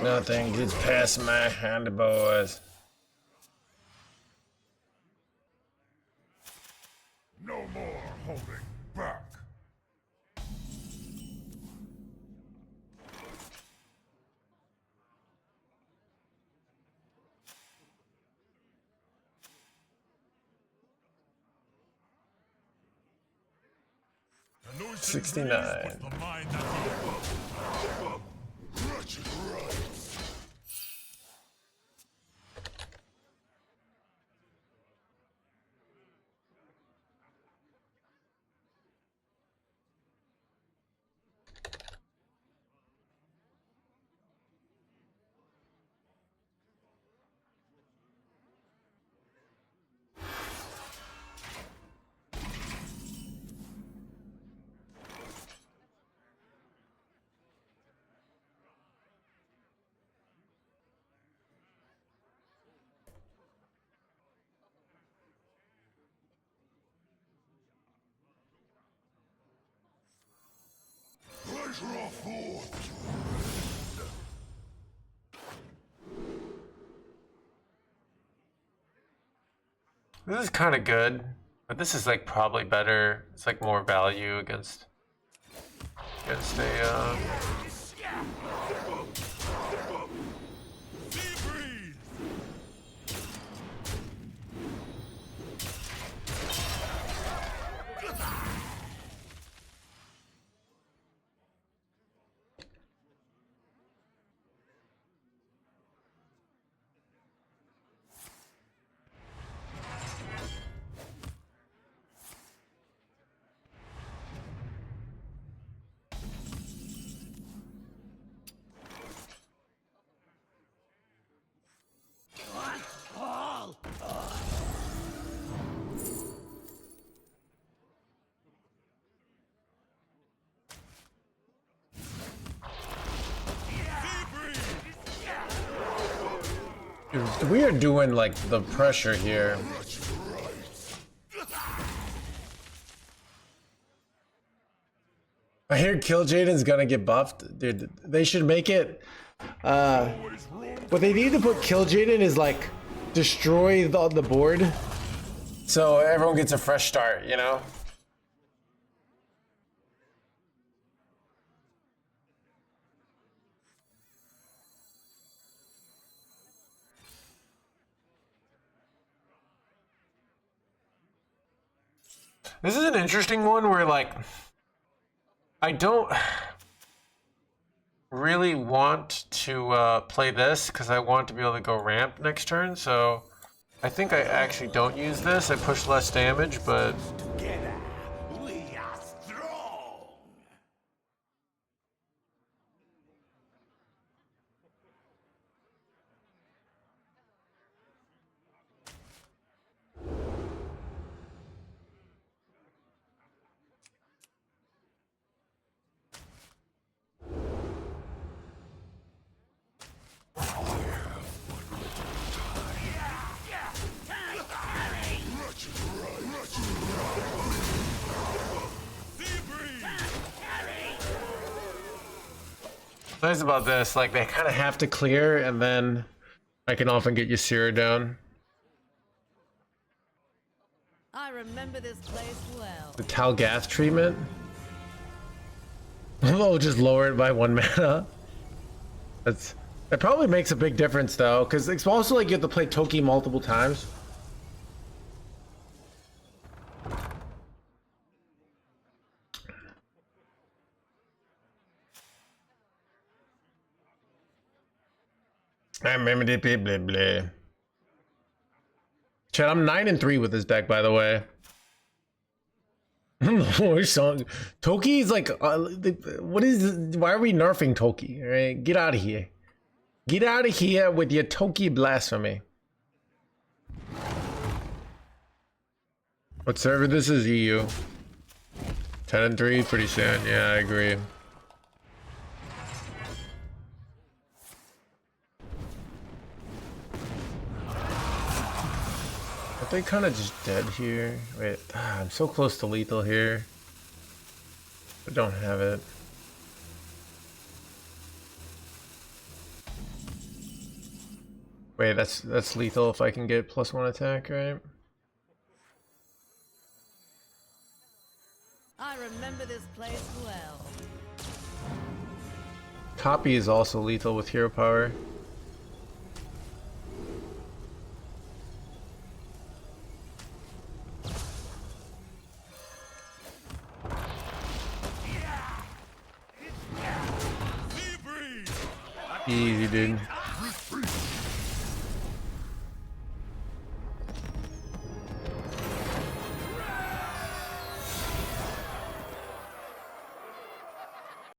Nothing gets past my hand, boys. No more holding back. The noise 69. was the mind that wretched rights. Pleasure of forth. This is kind of good, but this is like probably better. It's like more value against a. Dude, we are doing like the pressure here. I hear Kill Jaden's gonna get buffed. Dude, they should make it. What they need to put Kill Jaden is like destroy the board, so everyone gets a fresh start. You know. This is an interesting one where like I don't really want to play this because I want to be able to go ramp next turn, so I think I actually don't use this. I push less damage, but Together, we are strong. nice about this, like they kind of have to clear, and then I can often get Ysira down. I remember this place well. The Talgath treatment. Oh, just lower it by 1 mana. That probably makes a big difference though, because it's also like you have to play Toki multiple times. I remember the blah blah blah. Chat, I'm 9-3 with this deck, by the way. Toki is like, what is? Why are we nerfing Toki? All right, get out of here. Get out of here with your Toki blasphemy. What server this is? EU. 10-3, pretty soon. Yeah, I agree. Are they kind of just dead here? Wait, I'm so close to lethal here. I don't have it. Wait, that's lethal if I can get +1 attack, right? I remember this place well. Copy is also lethal with hero power. Easy, dude.